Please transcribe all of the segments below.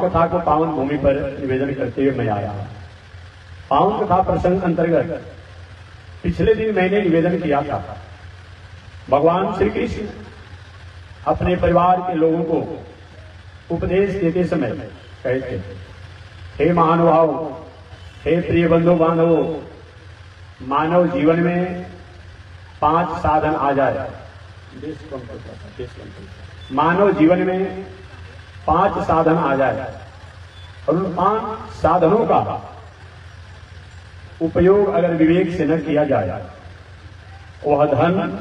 कथा को पावन भूमि पर निवेदन करते हुए मैं आया। पावन कथा प्रसंग अंतर्गत पिछले दिन मैंने निवेदन किया था, भगवान श्री कृष्ण अपने परिवार के लोगों को उपदेश देते समय कहते, हे महानुभाव, हे प्रिय बंधु बांधवों, मानव जीवन में 5 साधन आ जाए। मानव जीवन में 5 साधन आ जाए और उन 5 साधनों का उपयोग अगर विवेक से न किया जाए, वह धन,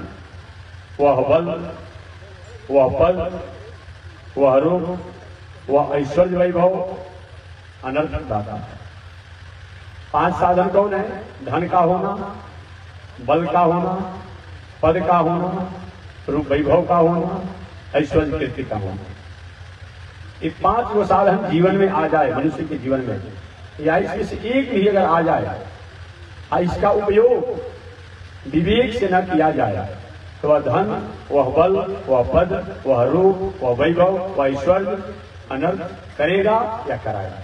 वह बल, वह पद, वह रूप, वह ऐश्वर्य वैभव अनर्थ दाता है। 5 साधन कौन है? धन का होना, बल का होना, पद का होना, रूप वैभव का होना, ऐश्वर्य कीर्ति का होना। ये 5 वो साधन जीवन में आ जाए, मनुष्य के जीवन में, या इसमें से एक भी अगर आ जाए, इसका उपयोग विवेक से न किया जाए, तो वह धन, वह बल, वह पद, वह रूप, वह वैभव, वह ऐश्वर्य अनर्थ करेगा या कराएगा।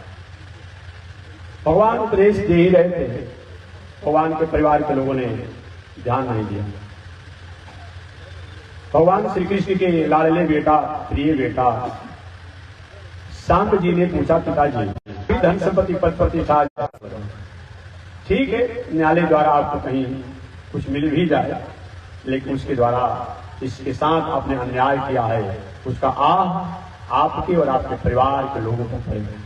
भगवान उपदेश दे ही रहे थे, भगवान के परिवार के लोगों ने ध्यान नहीं दिया। भगवान श्री कृष्ण के लाडले बेटा, प्रिय बेटा सांब जी ने पूछा, पिताजी धन संपत्ति पद प्रतिष्ठा ठीक है, न्यायालय द्वारा आपको कहीं कुछ मिल भी जाए, लेकिन उसके द्वारा इसके साथ आपने अन्याय किया है, उसका आपके और आपके परिवार के लोगों पर पड़ेगा।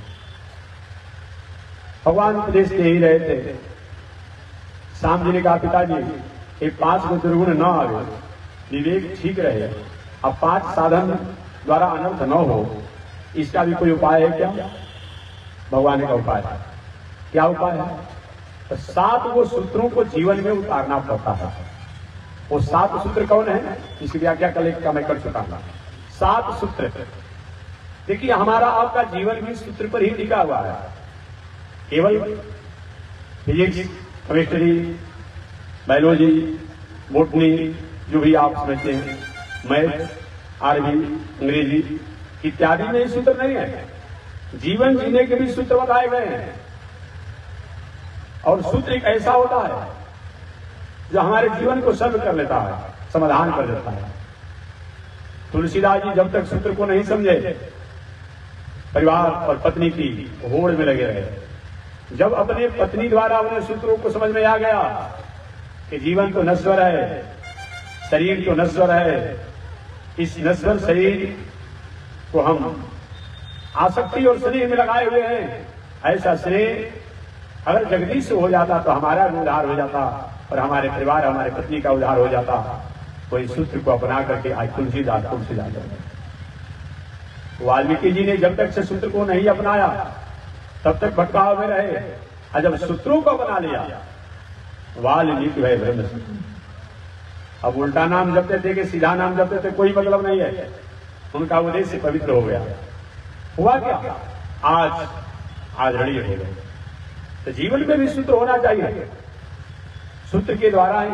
भगवान उपदेश दे ही रहे थे। सांब जी ने कहा, पिताजी ये 5 को दुर्गुण न आवे, विवेक ठीक रहे, अब 5 साधन द्वारा अनर्थ न हो, इसका भी कोई उपाय है क्या? भगवान का उपाय है। क्या उपाय है? तो 7 वो सूत्रों को जीवन में उतारना पड़ता है। वो 7 सूत्र कौन है? इसकी व्याख्या कल मैं कर चुका हूं। 7 सूत्र, देखिए हमारा आपका जीवन भी सूत्र पर ही टिका हुआ है। केवल फिजिक्स, केमिस्ट्री, बायोलॉजी, बॉटनी, जो भी आप समझते हैं, मैथ, अरबी, अंग्रेजी इत्यादि में सूत्र नहीं है। जीवन जीने के भी सूत्र बताए गए हैं। और सूत्र एक ऐसा होता है जो हमारे जीवन को सर्व कर लेता है, समाधान कर देता है। तुलसीदास जी जब तक सूत्र को नहीं समझे, परिवार और पत्नी की होड़ में लगे रहे। जब अपने पत्नी द्वारा उन्हें सूत्रों को समझ में आ गया कि जीवन तो नश्वर है, शरीर तो नश्वर है, इस नश्वर शरीर को हम आसक्ति और स्नेह में लगाए हुए हैं, ऐसा स्नेह अगर जगदीश से हो जाता तो हमारा भी उद्धार हो जाता और हमारे परिवार, हमारे पत्नी का उद्धार हो जाता। तो इस सूत्र को अपना करके आज तुलसीदास वाल्मीकि जी ने जब तक से सूत्र को नहीं अपनाया तब तक भटकाव में रहे, और जब सूत्रों को अपना लिया वाल्मीकि भय ब्रह्म। अब उल्टा नाम जपते थे कि सीधा नाम जपते थे, कोई मतलब नहीं है। उनका उद्देश्य पवित्र हो गया। हुआ क्या? आज ऋणी हो गए। तो जीवन में भी सूत्र होना चाहिए। सूत्र के द्वारा ही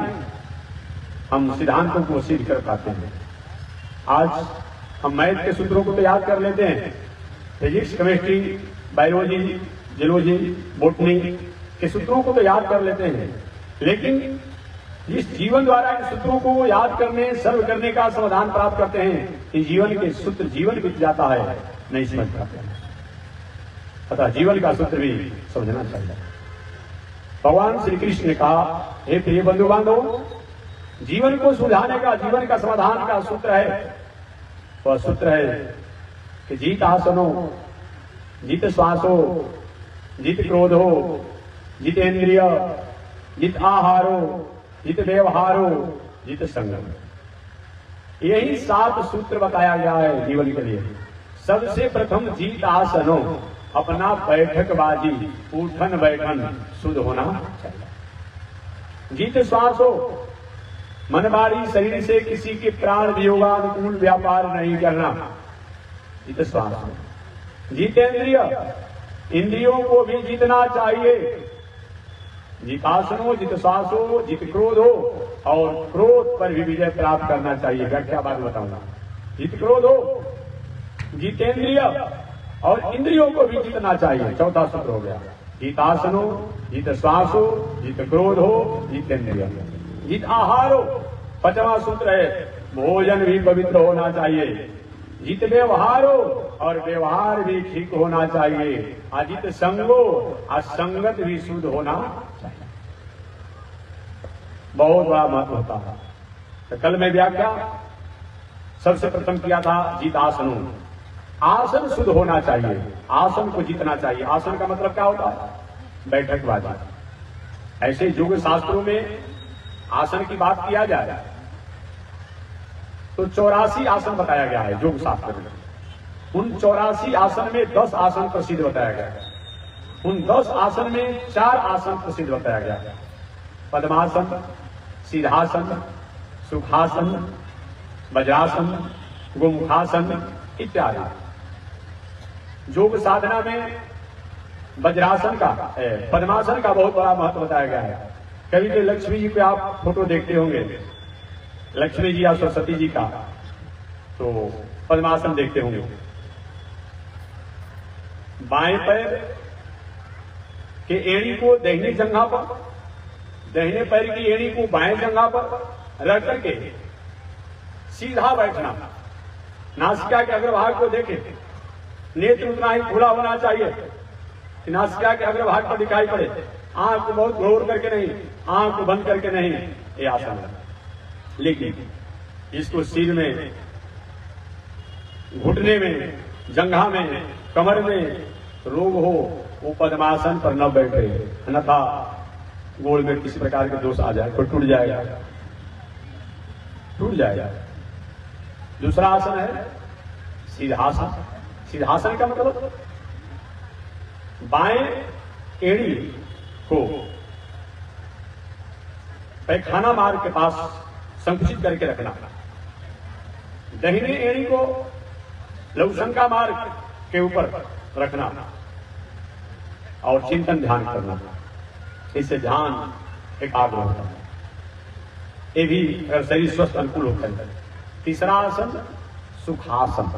हम सिद्धांतों को सिद्ध कर पाते हैं। आज हम मैथ के सूत्रों को तो याद कर लेते हैं, physics, chemistry, biology, geology, botany के सूत्रों को तो याद कर लेते हैं, लेकिन इस जीवन द्वारा इन सूत्रों को याद करने, सर्व करने का समाधान प्राप्त करते हैं, इस जीवन के सूत्र जीवन बीत जाता है, नहीं समझ पाते हैं। अतः जीवन का सूत्र भी समझना चाहिए। भगवान श्री कृष्ण ने कहा, हे प्रिय बंधु बांधव, जीवन को सुलझाने का, जीवन का समाधान का सूत्र है, वह सूत्र है कि जीत आसनो, जीत श्वासो, जीत क्रोधो, जीत इंद्रिय, जीत आहारो, जीत व्यवहारो, जीत संगम। यही 7 सूत्र बताया गया है जीवन के लिए। सबसे प्रथम जीत आसनो, अपना बैठकबाजी, उठन बैठन शुद्ध होना चाहिए। जीत श्वासो, मनमारी शरीर से किसी के प्राण वियोगानुकूल व्यापार नहीं करना, जीत श्वासो। जीतेंद्रिय, इंद्रियों को भी जीतना चाहिए। जीतासनो, जित श्वासो, जित क्रोधो, और क्रोध पर भी विजय प्राप्त करना चाहिए। व्याख्या बाद बताऊंगा। जित क्रोधो, जीतेंद्रिय, और इंद्रियों को भी जीतना चाहिए। चौथा सूत्र हो गया, जीत आसन हो, जीत श्वास हो, जीत क्रोध हो, जीत इंद्रिय, जीत आहार हो। पांचवा सूत्र है, भोजन भी पवित्र होना चाहिए। जीत व्यवहार हो, और व्यवहार भी ठीक होना चाहिए। अजित संगो, असंगत भी शुद्ध होना चाहिए। बहुत बड़ा महत्व होता है। तो कल मैं व्याख्या सबसे प्रथम किया था जीत आसन। आसन शुद्ध होना चाहिए, आसन को जीतना चाहिए। आसन का मतलब क्या होता है? बैठकबाजी। ऐसे योग शास्त्रों में आसन की बात किया जाए तो 84 आसन बताया गया है योग शास्त्र में। उन 84 आसन में 10 आसन प्रसिद्ध बताया गया है। उन 10 आसन में 4 आसन प्रसिद्ध बताया गया है, पद्मासन, सिद्धासन, सुखासन, वज्रासन, गोमुखासन इत्यादि। योग साधना में वज्रासन का, पद्मासन का बहुत बड़ा महत्व बताया गया है। कभी भी लक्ष्मी जी को आप फोटो देखते होंगे, लक्ष्मी जी या सरस्वती जी का, तो पद्मासन देखते होंगे। बाएं पैर के एड़ी को दाहिनी जंघा पर, दाहिने पैर की एड़ी को बाएं जंघा पर रख करके सीधा बैठना। नासिका के अग्रभाग को देखे, नेत्र उतना ही खुला होना चाहिए कि नासिका के अग्रभाग पर दिखाई पड़े। आंख को बहुत घोर करके नहीं, आंख को बंद करके नहीं, ये आसन है। लेकिन इसको सिर में, घुटने में, जंघा में, कमर में रोग हो, वो पद्मासन पर न बैठे, अन्यथा गोड़ में किसी प्रकार के दोष आ जाए तो टूट जाएगा, टूट जाएगा। दूसरा आसन है सिद्धासन। सिद्धासन का मतलब बाएं एड़ी को पैखाना मार्ग के पास संकुचित करके रखना, दाहिने एड़ी को लघुशंका मार्ग के ऊपर रखना और चिंतन ध्यान करना। इससे ध्यान एकाग्र होता है, ये भी अगर शरीर स्वस्थ अनुकूल होता है। तीसरा आसन सुखासन।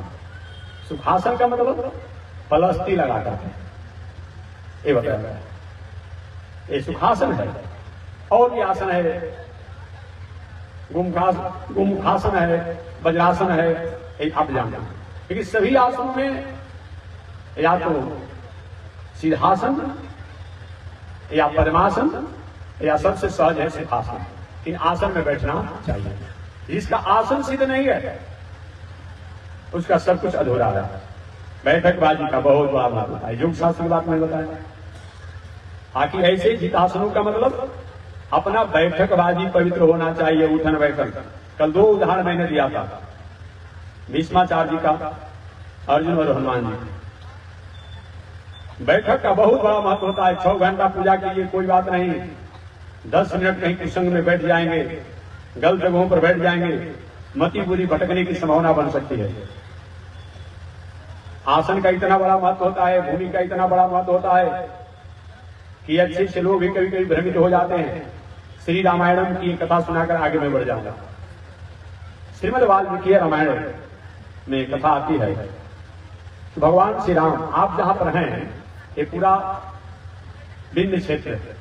सुखासन का मतलब पलस्ती लगाकर है, ये बताया। ये सुखासन है। और भी आसन है, गुमुखासन है, वज्रासन है, एक आप जानते हैं। लेकिन सभी आसनों में या तो सिद्धासन या पद्मासन या सबसे सहज है सुखासन। इन आसन में बैठना चाहिए। जिसका आसन सिद्ध नहीं है उसका सब कुछ अधूरा है। बैठकबाजी का बहुत बड़ा महत्व है, योग शास्त्र की बात मैंने बताया। बाकी ऐसे जितासनों का मतलब अपना बैठकबाजी पवित्र होना चाहिए, उठन बैठन। कल 2 उदाहरण मैंने दिया था, भीष्माचार्य जी का, अर्जुन और हनुमान जी। बैठक का बहुत बड़ा महत्व होता है। 6 घंटा पूजा कीजिए, कोई बात नहीं। 10 मिनट कहीं कुसंग में बैठ जाएंगे, गलत जगहों पर बैठ जाएंगे, मति बुरी भटकने की संभावना बन सकती है। आसन का इतना बड़ा महत्व होता है, भूमि का इतना बड़ा महत्व होता है कि अच्छे से लोग भी कभी कभी भ्रमित हो जाते हैं। श्री रामायणम की कथा सुनाकर आगे मैं बढ़ जाऊंगा। श्रीमद् वाल्मीकि रामायण में कथा आती है, भगवान श्री राम आप जहां पर हैं, ये पूरा विंध्य क्षेत्र है,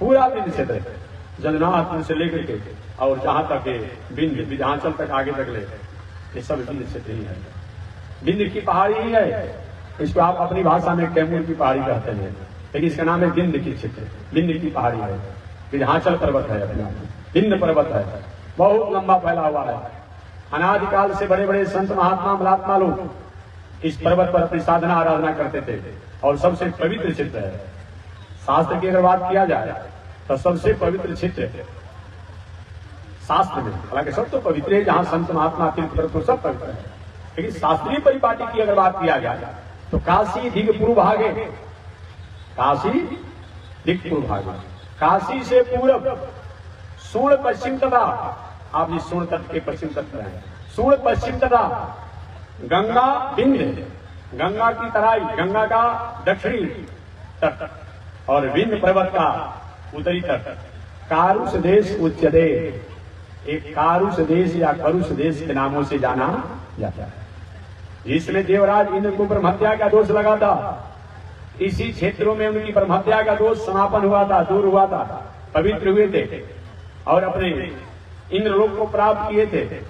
पूरा विंध्य क्षेत्र है, जगन्नाथ से लेकर के और जहां तक विंध्य विंध्याचल तक आगे तक ले, ये सब विंध्य क्षेत्र ही है। विंध्य की पहाड़ी ही है, इसको आप अपनी भाषा में कैमूर की पहाड़ी कहते हैं, लेकिन इसका नाम है विंध्य की क्षेत्र। विंध्य की पहाड़ी है, विंध्याचल पर्वत है, अपना विंध्य पर्वत है, बहुत लंबा फैला हुआ है। अनादिकाल से बड़े बड़े संत महात्मा महात्मा लोग इस पर्वत पर अपनी साधना आराधना करते थे और सबसे पवित्र क्षेत्र है। शास्त्र की अगर बात किया जाए तो सबसे पवित्र क्षेत्र है शास्त्र में। हालांकि सब तो पवित्र है, जहां संत महात्मा तीर्थ तो सब पवित्र है, लेकिन शास्त्रीय परिपाटी की अगर बात किया जाए तो काशी दिग्पूर्व भागे, काशी दिग्पूर्व भागे, काशी से पूर्व सूर्ण पश्चिम तथा, आप जिस सूर्ण तट के पश्चिम तट पर हैं, सूर्ण पश्चिम तथा गंगा विंध्य, गंगा की तराई, गंगा का दक्षिणी तट और विंध्य पर्वत का उत्तरी तट, कारुष देश उच्यते, एक कारुष देश या करुष देश के नामों से जाना जाता है। जिसमें देवराज इंद्र को ब्रह्महत्या का दोष लगा था, इसी क्षेत्रों में उनकी ब्रह्महत्या का दोष समापन हुआ था, दूर हुआ था, पवित्र हुए थे और अपने इंद्रलोक को प्राप्त किए थे।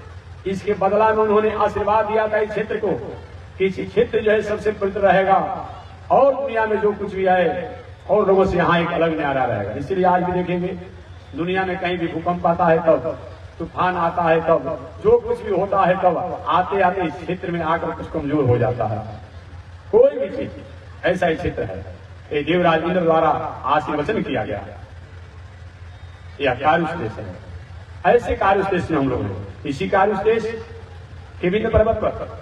इसके बदला में उन्होंने आशीर्वाद दिया था इस क्षेत्र को कि इस क्षेत्र जो है सबसे पवित्र रहेगा और दुनिया में जो कुछ भी है और लोगों से यहाँ एक अलग न्यारा रहेगा। इसलिए आज भी देखेंगे दुनिया में कहीं भी भूकंप आता है तब, तूफान आता है तब, जो कुछ भी होता है तब आते आते इस क्षेत्र में आकर कुछ कमजोर हो जाता है। कोई भी चीज ऐसा ही क्षेत्र है, ये देवराज इंद्र द्वारा आशीर्वचन किया गया यह कारुस्तेश है। ऐसे कारुस्तेश में हम लोग हैं। इसी कारुस्तेश के विंध्य पर्वत पर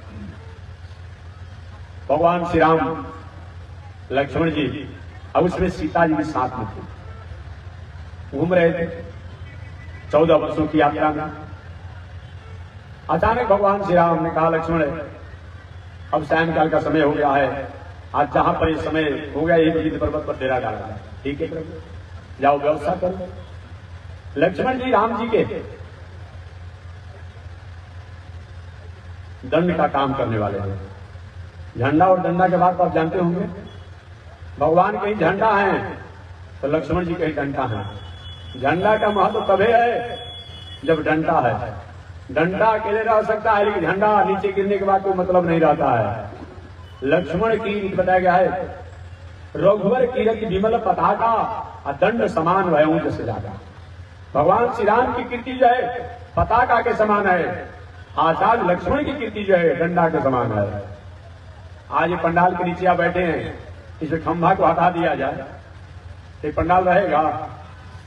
भगवान श्री राम, लक्ष्मण जी अब उसमें सीता जी भी साथ में थे, घूम रहे थे 14 वर्षों की यात्रा में। अचानक भगवान श्री राम ने कहा, लक्ष्मण अब सायंकाल का समय हो गया है, आज जहां पर इस समय हो गया यही विंध्य पर्वत पर डेरा डाला है। ठीक है प्रभु, जाओ व्यवस्था करो। लक्ष्मण जी राम जी के दंड का काम करने वाले हैं। झंडा और डंडा के बाद तो आप जानते होंगे, भगवान कहीं झंडा है तो लक्ष्मण जी कहीं डंडा है। झंडा का महत्व तभी है जब डंडा है। डंडा अकेले रह सकता है लेकिन झंडा नीचे गिरने के बाद कोई मतलब नहीं रहता है। लक्ष्मण की बताया गया है, रघुवर कीरति विमल पताका दंड समान वह ऊंच से जाता। भगवान श्री राम की कीर्ति जो है पताका के समान है, आज लक्ष्मण की कीर्ति जो है डंडा के समान है। आज ये पंडाल के नीचे आप बैठे हैं, इस खंभा को हटा दिया जाए ये पंडाल रहेगा?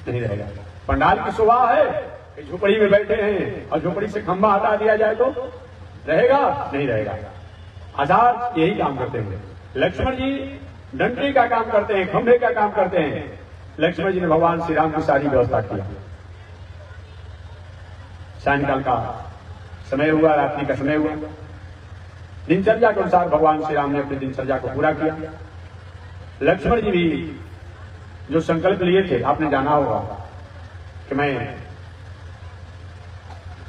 नहीं रहेगा। पंडाल की शोभा है, झोपड़ी में बैठे हैं और झोपड़ी से खंभा हटा दिया जाए तो रहेगा? नहीं रहेगा। आजाद यही काम करते हैं। लक्ष्मण जी डंडे का काम करते हैं, खंभे का काम करते हैं। लक्ष्मण जी ने भगवान श्री राम की सारी व्यवस्था की। सायंकाल का समय हुआ, रात्रि का समय हुआ। दिनचर्या के अनुसार भगवान श्री राम ने अपनी दिनचर्या को पूरा किया। लक्ष्मण जी भी जो संकल्प लिए थे, आपने जाना होगा कि मैं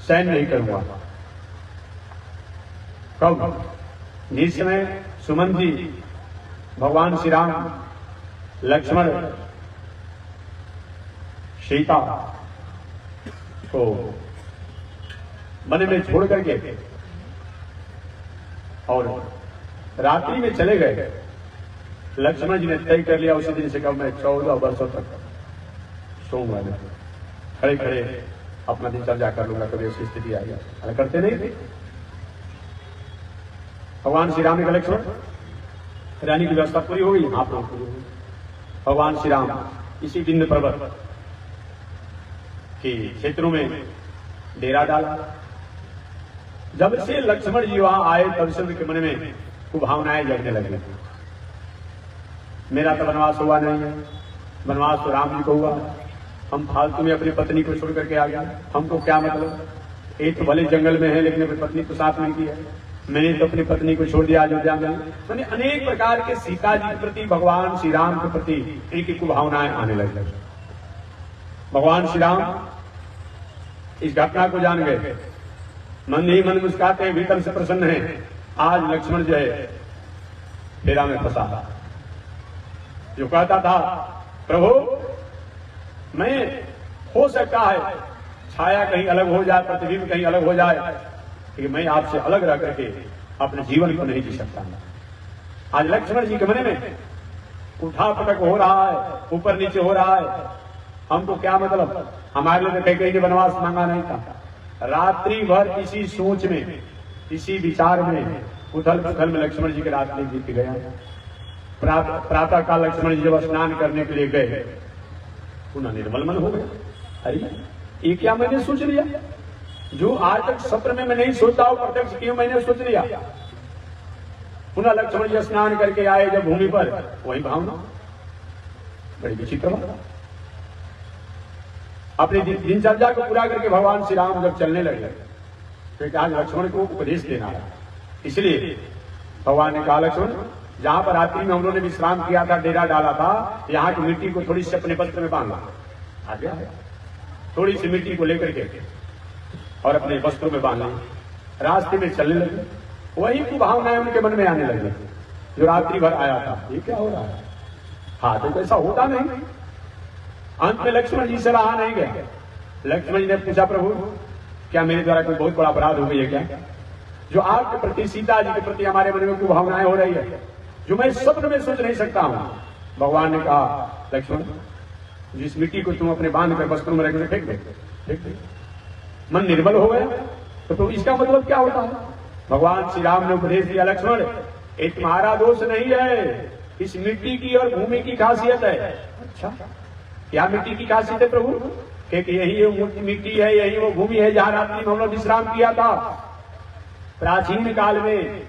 सैन नहीं करूंगा। कब? जिस समय सुमन जी भगवान श्री राम, लक्ष्मण, सीता को वन में छोड़ करके और रात्रि में चले गए। लक्ष्मण जी ने तय कर लिया उसी दिन से कब मैं 14 वर्षों तक सोऊंगा, खड़े खड़े अपना दिनचर्या कर लूंगा, कभी ऐसी स्थिति आई। अरे करते नहीं थे। भगवान श्री राम ने कहा, लक्ष्मण रहने की व्यवस्था पूरी हो गई, आप लोग पूरी हो गई। भगवान श्री राम इसी विंध्य पर्वत के क्षेत्रों में डेरा डाला। जब से लक्ष्मण जी वहां आए तब से उनके मन में खूब भावनाएं जगने लगी। मेरा तो वनवास हुआ नहीं है, वनवास तो राम जी को हुआ। हम फालतू में अपनी पत्नी को छोड़ करके आ गए, हमको क्या मतलब? एक तो भले जंगल में है लेकिन अपनी पत्नी तो साथ में की है। मैंने तो अपनी पत्नी को छोड़ दिया अयोध्या में। मैंने अनेक प्रकार के सीता जी के प्रति, भगवान श्री राम के प्रति इनकी कुभावनाएं आने लगी। भगवान श्री राम इस घटना को जान गए, मन ही मन मुस्कुराते हैं, भीतर से प्रसन्न है। आज लक्ष्मण जो है फेरा में फंसा। जो कहता था, प्रभु मैं हो सकता है छाया कहीं अलग हो जाए, प्रतिबिंब कहीं अलग हो जाए, लेकिन मैं आपसे अलग रह करके अपने जीवन को नहीं जी सकता। आज लक्ष्मण जी के मन में उठा पटक हो रहा है, ऊपर नीचे हो रहा है। हमको क्या मतलब? हमारे लिए तो कहीं वनवास मांगा नहीं था। रात्रि भर इसी सोच में, इसी विचार में, उथल पुथल में लक्ष्मण जी की रात्रि बीत गया। प्रातः काल लक्ष्मण जी जब स्नान करने के लिए गए, पुनः निर्मल मन हो गया। अरे ये क्या मैंने सोच लिया जो आज तक सत्र में मैं नहीं सोचता हूं, प्रत्यक्ष क्यों मैंने सोच लिया। पुनः लक्ष्मण जी स्नान करके आए जब भूमि पर, वही भावना बड़ी विचित्र बात। अपनी दिनचर्या को पूरा करके भगवान श्री राम जब चलने लगे तो आज लक्ष्मण को उपदेश देना है। इसलिए भगवान ने कहा, लक्ष्मण जहां पर रात्रि में हम लोगों ने विश्राम किया था, डेरा डाला था, यहाँ की मिट्टी को थोड़ी सी अपने वस्त्र में बांधा। आ गया, थोड़ी सी मिट्टी को लेकर के और अपने वस्त्रों में बांधा, रास्ते में चलने लगे। वही कुभावनाएं उनके मन में आने लगी जो रात्रि भर आया था, ये क्या हो रहा है। हाँ, तो ऐसा होता नहीं। अंत में लक्ष्मण जी से रहा नहीं गया। लक्ष्मण जी ने पूछा, प्रभु क्या मेरे द्वारा कोई बहुत बड़ा अपराध हो गई है क्या, जो आपके प्रति, सीता जी के प्रति हमारे मन में कुभावनाएं हो रही है, जो मैं स्वप्न में सोच नहीं सकता हूं। भगवान ने कहा, लक्ष्मण जिस मिट्टी को तुम अपने बांध कर वस्त्रों में रखने फेंक दे, मन निर्मल हो गया। तो इसका मतलब क्या होता है। भगवान श्री राम ने उपदेश दिया, लक्ष्मण ये तुम्हारा दोष नहीं है, इस मिट्टी की और भूमि की खासियत है। अच्छा, क्या मिट्टी की खासियत है प्रभु? क्योंकि यही वो मिट्टी है, यही वो भूमि है जहां रात्रि में हम लोग विश्राम किया था। प्राचीन काल में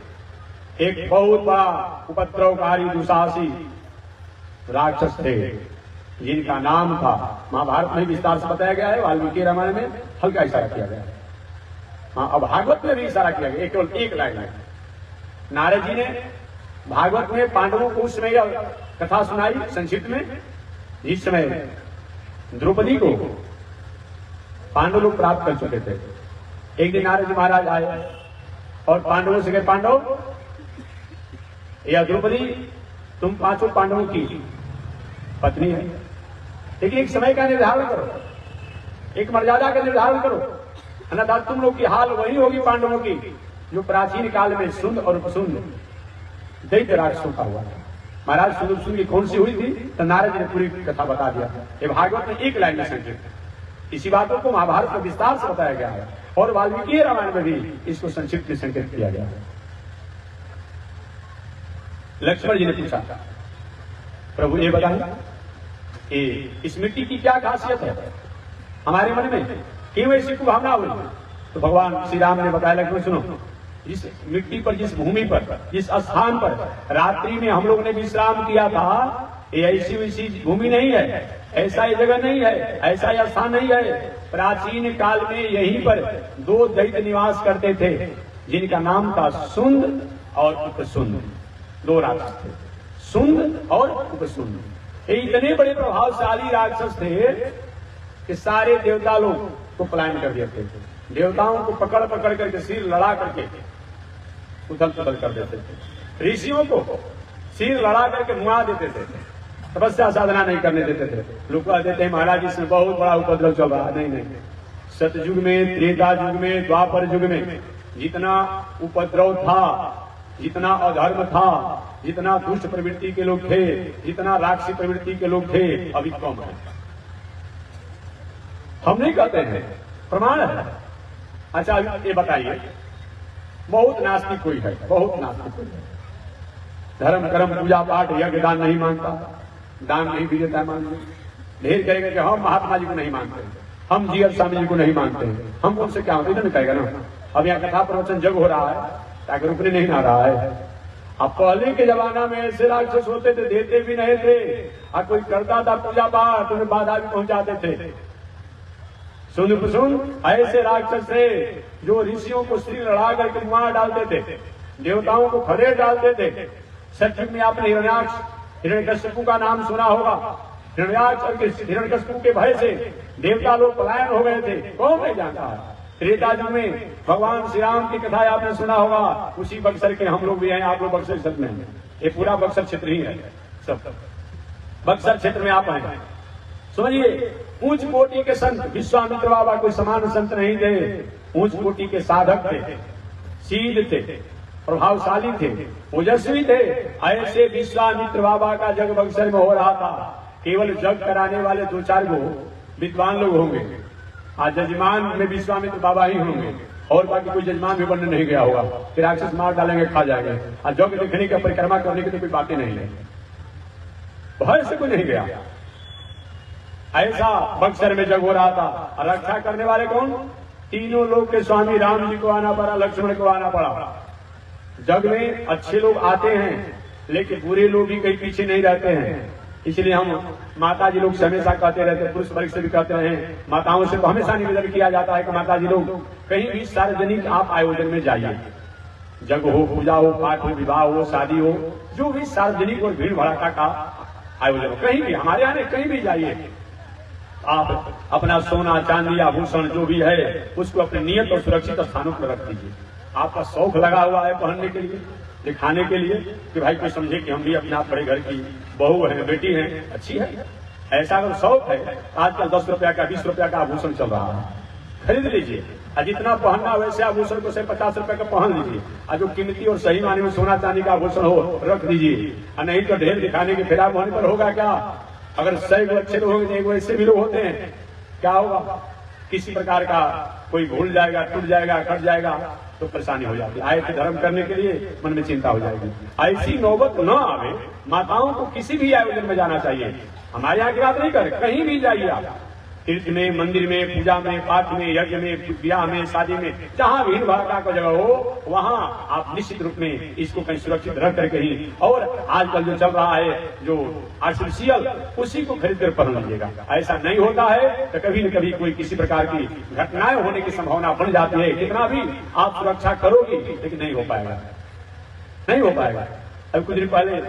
एक बहुत बड़ा उपद्रवकारी दुशासी राक्षस थे जिनका नाम था, महाभारत में विस्तार से बताया गया है, वाल्मीकि रामायण में हल्का इशारा किया गया है। हाँ, अब भागवत में भी इशारा किया गया, केवल एक लाइन है। नारद जी ने भागवत में पांडवों को उस समय कथा सुनाई संक्षिप्त में, जिस समय द्रौपदी को पांडव लोग प्राप्त कर चुके थे। एक दिन नारद जी महाराज आए और पांडवों से कहे, पांडव या द्रौपदी तुम पांचों पांडवों की पत्नी है, लेकिन एक समय का निर्धारण करो, एक मर्यादा का निर्धारण करो, अन्यथा तुम लोग की हाल वही होगी पांडवों की जो प्राचीन काल में सुंद और उपसुंद दैत्य राक्षसों का हुआ था। महाराज सुंद उपसुंद की कौन सी हुई थी, तो नारद जी ने पूरी कथा बता दिया। ये भागवत में एक लाइन में संक्षिप्त, इसी बातों को महाभारत में विस्तार से बताया गया है और वाल्मीकि रामायण में भी इसको संक्षिप्त में संकेत किया गया है। लक्ष्मण जी ने पूछा, प्रभु ये बताइए कि इस मिट्टी की क्या खासियत है हमारे मन में, क्यों ऐसी कुभावना हुई। तो भगवान श्री राम ने बताया, लक्ष्मण सुनो, जिस मिट्टी पर, जिस भूमि पर, जिस स्थान पर रात्रि में हम लोग ने विश्राम किया था, ये ऐसी वैसी भूमि नहीं है, ऐसा ये जगह नहीं है, ऐसा यह स्थान नहीं है। प्राचीन काल में यहीं पर दो दैत्य निवास करते थे जिनका नाम था सुंद और उपसुंद। दो राक्षस थे, सुंद और उपसुंद। ये इतने बड़े प्रभावशाली राक्षस थे कि सारे देवता लोग को पलायन कर देते थे। देवताओं को पकड़ पकड़ करके सिर लड़ा करके उथल पुथल कर देते थे। ऋषियों को सिर लड़ा करके मुआ देते थे, तपस्या साधना नहीं करने देते थे। लोग कहते थे महाराज इसमें बहुत बड़ा उपद्रव चल रहा है। नहीं नहीं, सतयुग में, त्रेता युग में, द्वापर युग में जितना उपद्रव था, जितना अधर्म था, जितना दुष्ट प्रवृत्ति के लोग थे, जितना राक्षसी प्रवृत्ति के लोग थे, अभी कम है। हम नहीं कहते हैं, प्रमाण है। अच्छा ये बताइए, बहुत नास्तिक कोई है, बहुत नास्तिक कोई है, धर्म कर्म पूजा पाठ यज्ञ दान नहीं मानता, दान नहीं भी देता मान लो, ढेर कहेगा कि हम महात्मा जी को नहीं मानते, हम जी स्वामी जी को नहीं मानते हैं, हम उनसे क्या होते नहीं कहेगा ना। अब यहाँ कथा प्रवचन जग हो रहा है ताकि रुकने नहीं आ रहा है। अब पहले के जमाना में ऐसे राक्षस होते थे, देते भी नहीं थे, और कोई करता था पूजा पाठ उन्हें बाधा भी पहुंचाते थे। सुन ऐसे राक्षस थे जो ऋषियों को सिर लड़ा करके मुआ डालते थे, देवताओं को खड़े डालते थे। सचमुच में आपने हिरण्यकश्यपु का नाम सुना होगा। हिरण्याक्ष और हिरण्यकश्यपु के भय से देवता लोग पलायन हो गए थे, कौन नहीं जानता है। त्रेता युग में भगवान श्री राम की कथा आपने सुना होगा, उसी बक्सर के हम लोग भी हैं, आप लोग बक्सर क्षेत्र में हैं, ये पूरा बक्सर क्षेत्र ही है, सब बक्सर क्षेत्र में आप हैं। समझिए, ऊंच कोटि के संत, विश्वामित्र बाबा कोई समान संत नहीं थे, ऊंच कोटि के साधक थे, सीध थे, प्रभावशाली थे, ओजस्वी थे। ऐसे विश्वामित्र बाबा का जग बक्सर में हो रहा था। केवल जग कराने वाले दो चार गो विद्वान लोग होंगे, आज जजमान में विश्वामित्र बाबा ही होंगे, और बाकी कोई जजमान भी बनने नहीं गया होगा। फिर राक्षस मार डालेंगे, खा जाएंगे। आज जग देखने की, परिक्रमा करने की तो कोई बातें नहीं है, भय से कोई नहीं गया। ऐसा बक्सर में जग हो रहा था। रक्षा करने वाले कौन? तीनों लोग के स्वामी राम जी को आना पड़ा, लक्ष्मण को आना पड़ा। जग में अच्छे लोग आते हैं, लेकिन बुरे लोग भी कहीं पीछे नहीं रहते हैं। इसलिए हम माता जी लोग से हमेशा कहते रहते, पुरुष वर्ग से भी कहते हैं, माताओं से तो हमेशा निवेदन किया जाता है कि माता जी लोग कहीं भी सार्वजनिक आप आयोजन में जाइए, जग हो, पूजा हो, पाठ हो, विवाह हो, शादी हो, जो भी सार्वजनिक और भीड़ भड़का का आयोजन हो, कहीं भी, हमारे यहाँ कहीं भी जाइए, आप अपना सोना चांदी आभूषण जो भी है उसको अपने नियत और सुरक्षित स्थानों पर रख दीजिए। आपका शौक लगा हुआ है पहनने के लिए, दिखाने के लिए कि भाई कोई समझे कि हम भी अपने आप बड़े घर की बहू है, बेटी है, अच्छी है। ऐसा अगर शौक है, आजकल 10 रुपया का 20 रुपया का आभूषण चल रहा है, खरीद लीजिए। और जितना पहनना वैसे आभूषण को से 50 रुपए का पहन लीजिए। और जो कीमती और सही माने में सोना चांदी का आभूषण हो रख दीजिए। और नहीं तो ढेर दिखाने के खिलाफ होने पर होगा क्या? अगर 100 अच्छे लोग होंगे, एक ऐसे भी लोग होते हैं, क्या होगा? किसी प्रकार का कोई भूल जाएगा, टूट जाएगा, कट जाएगा तो परेशानी हो जाती है। आए थे धर्म करने के लिए, मन में चिंता हो जाएगी। ऐसी नौबत न आवे। माताओं को किसी भी आयोजन में जाना चाहिए। हमारे यहाँ की बात नहीं कर, कहीं भी जाइए आप, तीर्थ में, मंदिर में, पूजा में, पाठ में, यज्ञ में, ब्याह में, शादी में, जहां भीड़ भड़का का जगह हो, वहां आप निश्चित रूप में इसको कहीं सुरक्षित रख करके ही, और आजकल जो चल रहा है जो आर्टिफिशियल, उसी को खरीद कर पहन लीजिएगा। ऐसा नहीं होता है तो कभी न कभी कोई किसी प्रकार की घटनाएं होने की संभावना बढ़ जाती है। कितना भी आप सुरक्षा करोगे लेकिन नहीं हो पाएगा, नहीं हो पाएगा। अब कुछ दिन पहले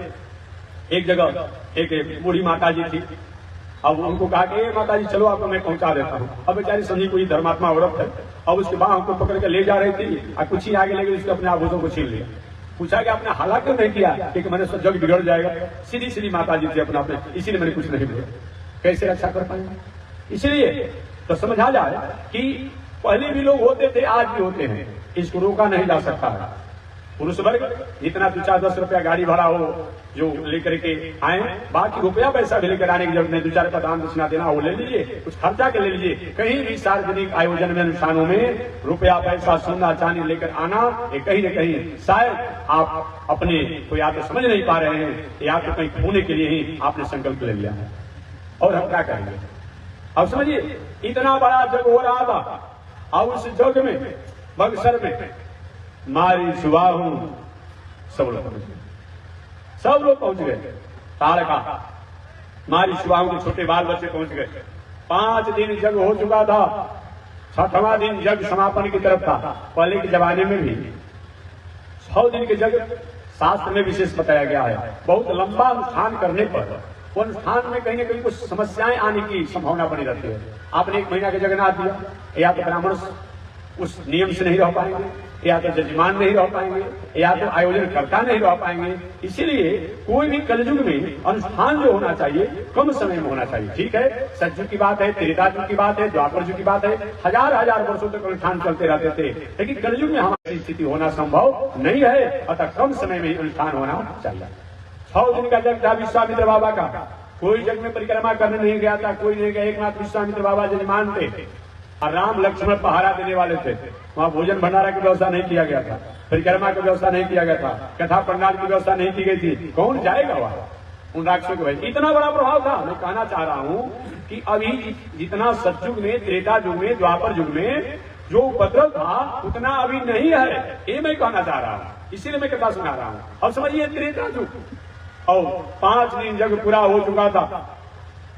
एक जगह एक बूढ़ी माता जी थी। अब उनको कहा कि माता जी चलो आपको मैं पहुंचा देता हूँ। अब बेचारी समझी कोई धर्मात्मा औरत है। अब उसके बाह को पकड़ के ले जा रही थी और कुछ ही आगे लेके उसके अपने आभूषणों को छीन लिया। पूछा कि आपने हाला क्यों नहीं किया? क्योंकि मैंने सब जग बिगड़ जाएगा। सीधी सीधी माता जी थी अपना पे, इसीलिए मैंने कुछ नहीं बोला। कैसे रक्षा कर पाएंगे? इसलिए तो समझा जाए कि पहले भी लोग होते थे, आज भी होते हैं, इसको रोका नहीं जा सकता है। पुरुष वर्ग जितना 2-4-10 रुपया गाड़ी भाड़ा हो जो लेकर के आए, बाकी रुपया पैसा भी लेकर आने की जरूरत नहीं। 2-4 रुपया दान दक्षिणा देना वो ले लीजिए, कुछ खर्चा के ले लीजिए। कहीं भी सार्वजनिक आयोजन में, अनुष्ठानों में रुपया पैसा सोना चांदी लेकर आना, ये कहीं न कहीं शायद आप अपने को या तो समझ नहीं पा रहे हैं, या तो कहीं खोने के लिए ही आपने संकल्प ले लिया है। और हम क्या करेंगे? अब समझिए, इतना बड़ा जग हो रहा था और उस जग में बक्सर में मारी सुबह हूं, सब लोग पहुंच गए। तारका मारी सुबह के छोटे बाल बच्चे पहुंच गए। 5 दिन जग हो चुका था, 6वां दिन जग समापन की तरफ था। पहले के जमाने में भी 6 दिन के जग शास्त्र में विशेष बताया गया है। बहुत लंबा अनुष्ठान करने पर अनुष्ठान में कहीं न कहीं कुछ समस्याएं आने की संभावना बनी रहती है। आपने 1 महीना का जगन्नाथ दिया, या तो ब्राह्मण उस नियम से नहीं रह पाएंगे, या तो जजमान नहीं रह पाएंगे, या तो आयोजन करता नहीं रह पाएंगे। इसीलिए कोई भी कलयुग में अनुष्ठान जो होना चाहिए कम समय में होना चाहिए। ठीक है, सतयुग की बात है, त्रेता युग की बात है, द्वापर युग की बात है, हजार वर्षों तक अनुष्ठान चलते रहते थे। लेकिन कलयुग में हमारी स्थिति होना संभव नहीं है, अतः कम समय में ही अनुष्ठान होना चाहिए। 6 दिन का जग था विश्वामित्र बाबा का। कोई जग में परिक्रमा करने नहीं गया था, कोई नहीं गया। एकमात्र विश्वामित्र बाबा जजमान थे और राम लक्ष्मण पहरा देने वाले थे। वहां भोजन भंडारा की व्यवस्था नहीं किया गया था, परिक्रमा की व्यवस्था नहीं किया गया था, कथा पंडाल की व्यवस्था नहीं की गई थी। कौन जाएगा वहां उन राक्षसों के भाई? इतना बड़ा प्रभाव था। मैं कहना चाह रहा हूं कि अभी जितना सतयुग में, त्रेता युग में, द्वापर युग में जो उपद्रव था उतना अभी नहीं है, ये मैं कहना चाह रहा हूं। इसीलिए मैं कथा सुना रहा हूं। अब समझिए, त्रेता युग और 5 दिन जग पूरा हो चुका था।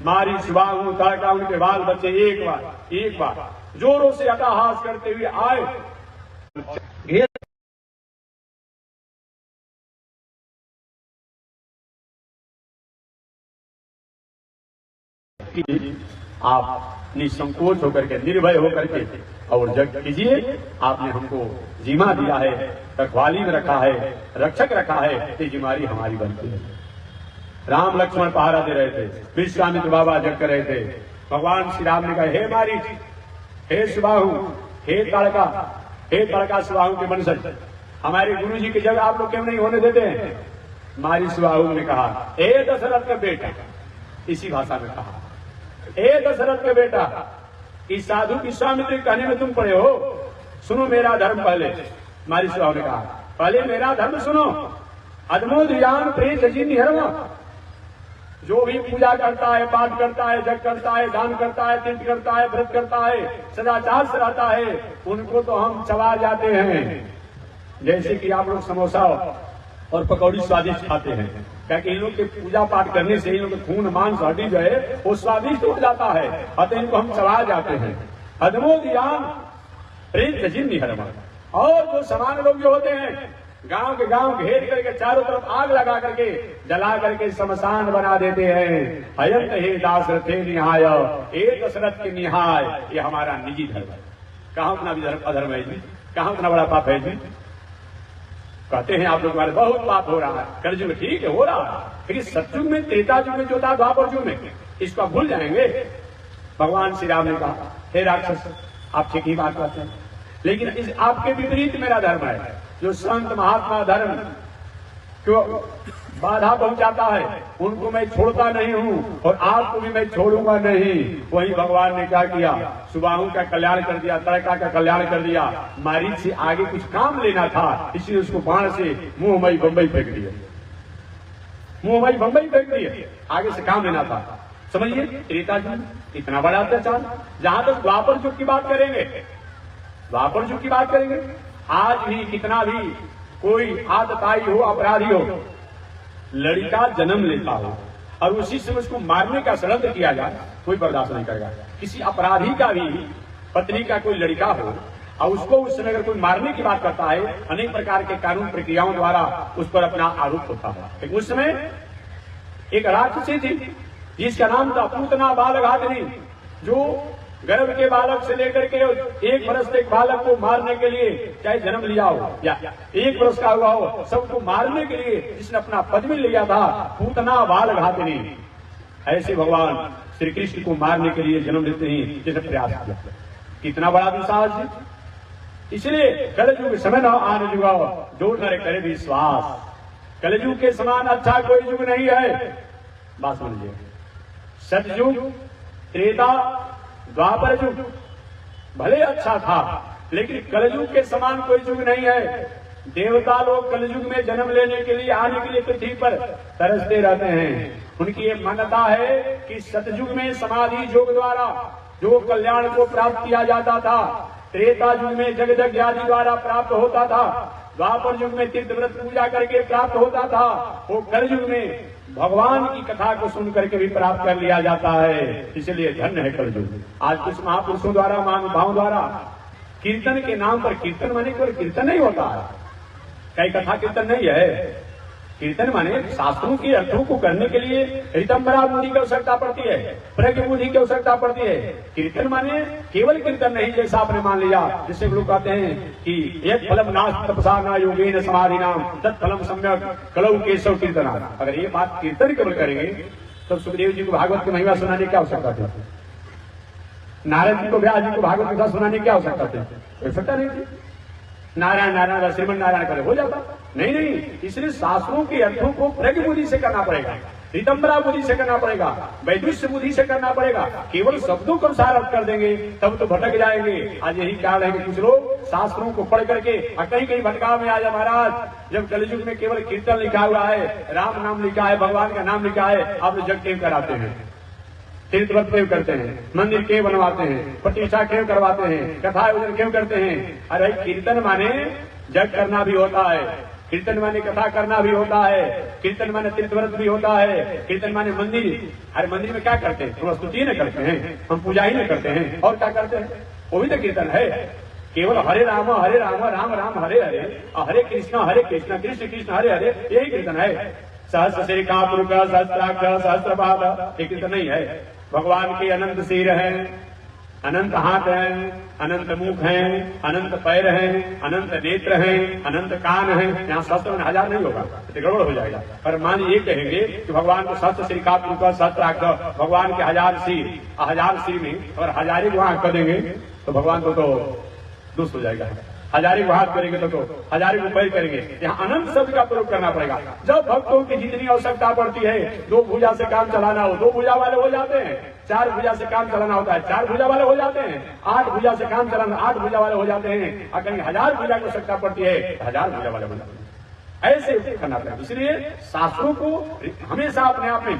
मारी सुबह तारका उनके बाल बच्चे एक बार जोरों से अट्टहास करते हुए आए। आप निसंकोच होकर के, निर्भय होकर के और जग कीजिए। आपने हमको जिम्मा दिया है, रखवाली में रखा है, रक्षक रखा है, ये जिम्मेदारी हमारी बनती है। राम लक्ष्मण पहरा दे रहे थे, विश्वामित्र बाबा जग कर रहे थे। भगवान श्री राम ने कहा, हे मारी, हे सुबाहु, हे ताड़का सुबाहु के वंशज, हमारे गुरु जी की जगह आप लोग क्यों नहीं होने देते हैं? मारी सुबाहु ने कहा, हे दशरथ का बेटा, इसी भाषा में कहा, हे दशरथ के बेटा, इस साधु विश्वामित्र कहने में तुम पड़े हो, सुनो मेरा धर्म पहले। मारी सुबाहु ने कहा, पहले मेरा धर्म सुनो। अदमोदयान प्रेत जिन हरवा, जो भी पूजा करता है, पाठ करता है, जग करता है, दान करता है, तीर्थ करता है, व्रत करता है, सदाचार से रहता है, उनको तो हम चबा जाते हैं। जैसे कि आप लोग समोसा और पकौड़ी स्वादिष्ट खाते हैं, क्योंकि इन लोग के पूजा पाठ करने से इन लोग के खून मांस हड्डी जो है वो स्वादिष्ट हो जाता है, अतः इनको हम चबा जाते हैं। अदमोदयान प्रेत जिन हरवा। और जो समान लोग जो होते हैं, गांव के गांव घेर करके चारों तरफ आग लगा करके जला करके शमशान बना देते हैं। हयंत हे दाशरथे निहाय, ए दशरथ के निहाय, ये हमारा निजी धर्म है। कहा अपना भी धर्म अधर्म है जी? कहां उतना बड़ा पाप है जी? कहते हैं आप लोग हमारे बहुत पाप हो रहा है, कलयुग में ठीक है हो रहा है, लेकिन सतयुग में, त्रेता युग में जो था, द्वापर युग में, इसको आप भूल जाएंगे। भगवान श्री राम ने कहा, हे राक्षस आप ठीक ही बात करते हैं, लेकिन इस आपके विपरीत मेरा धर्म है, जो संत महात्मा धर्म क्यों बाधा पहुंचाता है उनको मैं छोड़ता नहीं हूं, और आपको भी मैं छोड़ूंगा नहीं। वही भगवान ने क्या किया, सुबाहु का कल्याण कर दिया, तड़का का कल्याण कर दिया। मारीच से आगे कुछ काम लेना था, इसलिए उसको बाण से मुंहमई बंबई फेंक दिया, मुंहमई बंबई फेंक दिए, आगे से काम लेना था। समझिए त्रेता युग इतना बड़ा अत्याचार। जहां तक द्वापर युग की बात करेंगे, द्वापर युग की बात करेंगे, आज भी कितना भी कोई आतताई हो, अपराधी हो, लड़का जन्म लेता हो और उसी समय उसको मारने का षड्यंत्र किया जाए, कोई बर्दाश्त नहीं करेगा। किसी अपराधी का भी पत्नी का कोई लड़का हो और उसको उस समय अगर कोई मारने की बात करता है, अनेक प्रकार के कानून प्रक्रियाओं द्वारा उस पर अपना आरोप होता है। लेकिन उस समय एक राक्षसी थी जिसका नाम था पूतना बालघातनी, जो गर्भ के बालक से लेकर के 1 वर्ष तक बालक को मारने के लिए, चाहे जन्म लिया हो या 1 वर्ष का हुआ हो, सबको मारने के लिए जिसने अपना पदवी लिया था, पूतना बालघातनी। ऐसे भगवान श्री कृष्ण को मारने के लिए जन्म लेते ही जिसने प्रयास किया, कितना बड़ा दुस्साहस। इसलिए कलयुग समय न आने जुगा, जो नर करे विश्वास। कलयुग के समान अच्छा कोई युग नहीं है। बात समझिए, सतयुग, त्रेता, द्वापर युग भले अच्छा था, लेकिन कलयुग के समान कोई युग नहीं है। देवता लोग कलयुग में जन्म लेने के लिए, आने के लिए पृथ्वी पर तरसते रहते हैं। उनकी ये मान्यता है कि सतयुग में समाधि योग द्वारा जो कल्याण को प्राप्त किया जाता था, त्रेता युग में जगदज्ञ आदि द्वारा प्राप्त होता था, द्वापर युग में तीर्थव्रत पूजा करके प्राप्त होता था, वो कलयुग में भगवान की कथा को सुन करके भी प्राप्त कर लिया जाता है। इसलिए धन्य है कलयुग। आज कुछ महापुरुषों द्वारा, महानुभावों द्वारा कीर्तन के नाम पर, कीर्तन माने केवल कीर्तन नहीं होता है, कई कथा कीर्तन नहीं है। कीर्तन माने शास्त्रों के अर्थों को करने के लिए ऋतंबरा बुद्धि की आवश्यकता पड़ती है, प्रज्ञ बुद्धि की आवश्यकता पड़ती है। कीर्तन माने केवल कीर्तन नहीं, जैसा आपने मान लिया, जिससे लोग कहते हैं कि एक फलम नास्ति तपसा न योगेन समाधि नाम तत्फलम सम्यक कलौ केशव कीर्तना। अगर ये बात कीर्तन केवल करेंगे तो सुखदेव जी को भागवत की महिमा सुनाने की आवश्यकता थी, नारद जी को, व्यास जी को भागवत कथा सुनाने की आवश्यकता थी? आवश्यकता नहीं थी। नारायण नारायण श्रीमन नारायण करे हो जाता, नहीं नहीं। इसलिए शास्त्रों के अर्थों को प्रज्ञ बुद्धि से करना पड़ेगा, ऋतंबरा बुद्धि से करना पड़ेगा, वैदुष्य बुद्धि से करना पड़ेगा। केवल शब्दों को सार अर्थ कर देंगे तब तो भटक जाएंगे। आज यही कारण है कि कुछ लोग शास्त्रों को पढ़ करके कहीं कहीं भटकाव में आ जाए। महाराज, जब कलयुग में केवल कीर्तन लिखा हुआ है, राम नाम लिखा है, भगवान का नाम लिखा है, आप लोग जग क्यों कराते हैं, तीर्थव्रत क्यों करते हैं, मंदिर क्यों बनवाते हैं, प्रतिष्ठा क्यों करवाते हैं, कथा आयोजन क्यों करते हैं? अरे कीर्तन माने जग करना भी होता है, कीर्तन माने कथा करना भी होता है, कीर्तन माने तीर्थव्रत भी होता है, कीर्तन माने मंदिर। अरे मंदिर में क्या करते हैं? हम स्तुति न करते हैं, हम पूजा ही न करते हैं, और क्या करते हैं? वो भी तो कीर्तन है। केवल हरे राम राम राम हरे हरे, हरे कृष्ण कृष्ण कृष्ण हरे हरे, यही कीर्तन है। सहस्र सिर का पुरुष, सहस्त्राक्ष, सहस्त्रपाद, ये कीर्तन नहीं है। भगवान के अनंत सिर हैं, अनंत हाथ हैं, अनंत मुख हैं, अनंत पैर हैं, अनंत नेत्र हैं, अनंत कान हैं। यहाँ शास्त्र में 1000 नहीं होगा तो गड़बड़ हो जाएगा। पर मान ये कहेंगे कि भगवान को सहस्त्र सिर का पुरुष, सहस्त्राक्ष, भगवान के 1000 सिर, 1000 सिर में अगर 1000 को हाथ कर देंगे तो भगवान को तो दुष्ट हो जाएगा। 1000 को हाथ करेंगे तो 1000 को पैर करेंगे। यहाँ अनंत शब्द का प्रयोग करना पड़ेगा। जब भक्तों की जितनी आवश्यकता पड़ती है, 2 भुजा से काम चलाना हो 2 भुजा वाले हो जाते हैं, 4 भुजा से काम चलाना होता है 4 भुजा वाले हो जाते हैं, 8 भुजा से काम चलाना 8 भुजा वाले हो जाते हैं, और कहीं 1000 भुजा की आवश्यकता पड़ती है 1000 भुजा वाले हो जाते हैं। ऐसे करना पड़ेगा। इसलिए शास्त्रों को हमेशा अपने आप में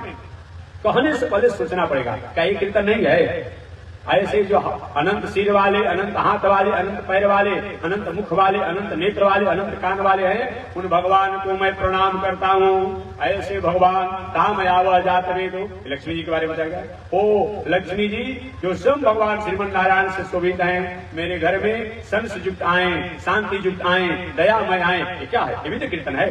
कहने से पहले सोचना पड़ेगा, क्या ये कीर्तन नहीं है? ऐसे जो अनंत सिर वाले, अनंत हाथ वाले, अनंत पैर वाले, अनंत मुख वाले, अनंत नेत्र वाले, अनंत कान वाले हैं, उन भगवान को मैं प्रणाम करता हूँ। ऐसे भगवान ताम आवा जात वेदो, लक्ष्मी जी के बारे में बताएगा। ओ लक्ष्मी जी जो स्वयं भगवान श्रीमन नारायण से शोभित हैं, मेरे घर में संस युक्त आए, शांति युक्त आए, दयामय आए, ये क्या है? ये भी तो कीर्तन है।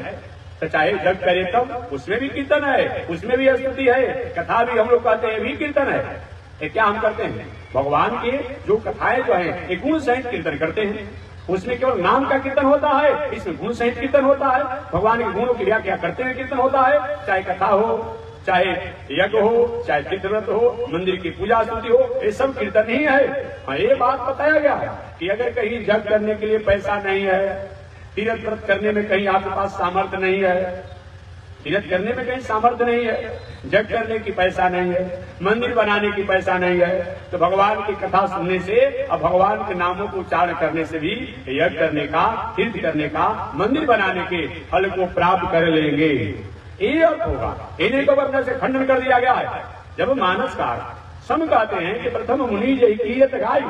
तो चाहे जग करे तब उसमें भी कीर्तन है, उसमें भी स्तुति है, कथा भी हम लोग कहते हैं भी कीर्तन है। ये क्या हम करते हैं? भगवान के जो कथाएं जो हैं, एक गुण सहित कीर्तन करते हैं। उसमें केवल नाम का कीर्तन होता है, इसमें गुण सहित कीर्तन होता है। भगवान के गुणों की व्याख्या करते हुए कीर्तन होता है, चाहे कथा हो, चाहे यज्ञ हो, चाहे तीर्थव्रत हो, मंदिर की पूजा स्तुति हो, ये सब कीर्तन ही है। हाँ, ये बात बताया गया है कि अगर कहीं जग करने के लिए पैसा नहीं है, तीर्थ व्रत करने में कहीं आपके पास सामर्थ्य नहीं है, तीर्थ करने में कहीं सामर्थ्य नहीं है, जग करने की पैसा नहीं है, मंदिर बनाने की पैसा नहीं है, तो भगवान की कथा सुनने से और भगवान के नामों को उच्चारण करने से भी यज्ञ करने का, तीर्थ करने का, मंदिर बनाने के फल को प्राप्त कर लेंगे, ये अर्थ होगा। इन्हीं को वरना से खंडन कर दिया गया है। जब मानसकार सम कहते हैं कि प्रथम मुनि जय कीयत गाय,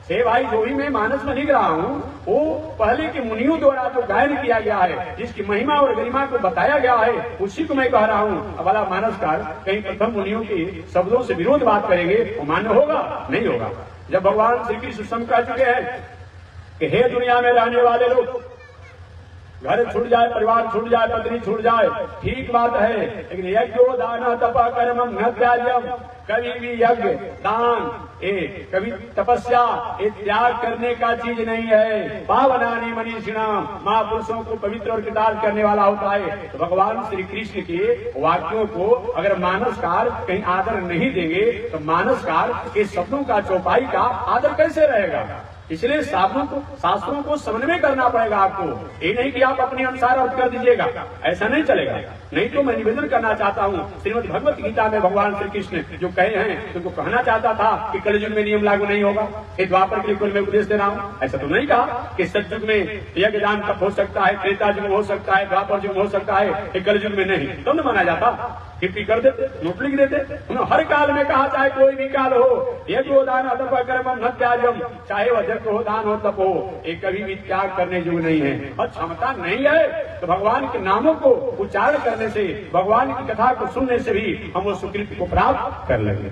से भाई जो भी मैं मानस में लिख रहा हूँ वो पहले के मुनियों द्वारा जो गायन किया गया है, जिसकी महिमा और गरिमा को बताया गया है, उसी को मैं कह रहा हूँ। अब वाला मानसकार कहीं प्रथम मुनियों के शब्दों से विरोध बात करेंगे, वो मान्य होगा? नहीं होगा। जब भगवान श्री कृष्ण सम कह चुके हैं कि हे दुनिया में रहने वाले लोग, घर छूट जाए, परिवार छूट जाए, पत्नी छूट जाए, ठीक बात है, लेकिन यज्ञो दान तपा कर्मम न त्याज्यम, कभी भी यज्ञ दान कभी तपस्या ये त्याग करने का चीज नहीं है। पावनानि मनीषिणाम, महापुरुषों को पवित्र और कृतार्थ करने वाला होता है। तो भगवान श्री कृष्ण के वाक्यों को अगर मानसकार कहीं आदर नहीं देंगे तो मानसकार के शब्दों का, चौपाई का आदर कैसे रहेगा? इसलिए शास्त्रों को समन्वय करना पड़ेगा आपको। ये नहीं कि आप अपने अनुसार अर्थ कर दीजिएगा, ऐसा नहीं चलेगा। नहीं तो मैं निवेदन करना चाहता हूँ, श्रीमद् भगवत गीता में भगवान श्री कृष्ण जो कहे हैं, उनको कहना चाहता था कि कलयुग में नियम लागू नहीं होगा, ये द्वापर के लिए मैं उपदेश दे रहा हूँ। ऐसा तो नहीं कहा कि सतयुग में यज्ञ दान तप हो सकता है, त्रेता युग में हो सकता है, द्वापर युग में हो सकता है, कलयुग में नहीं, तो न माना जाता। कृपी कर देते, नोट लिख देते। उन्होंने हर काल में कहा, चाहे कोई भी काल हो, यज्ञ दान तप कर्मम न त्याज्यम, चाहे वह यज्ञ हो, दान हो, तप हो, ये कभी भी त्याग करने योग्य नहीं है। और क्षमता नहीं है तो भगवान के नामों को उच्चारण करने से, भगवान की कथा को सुनने से भी हम उस सुकृति को प्राप्त कर लेंगे।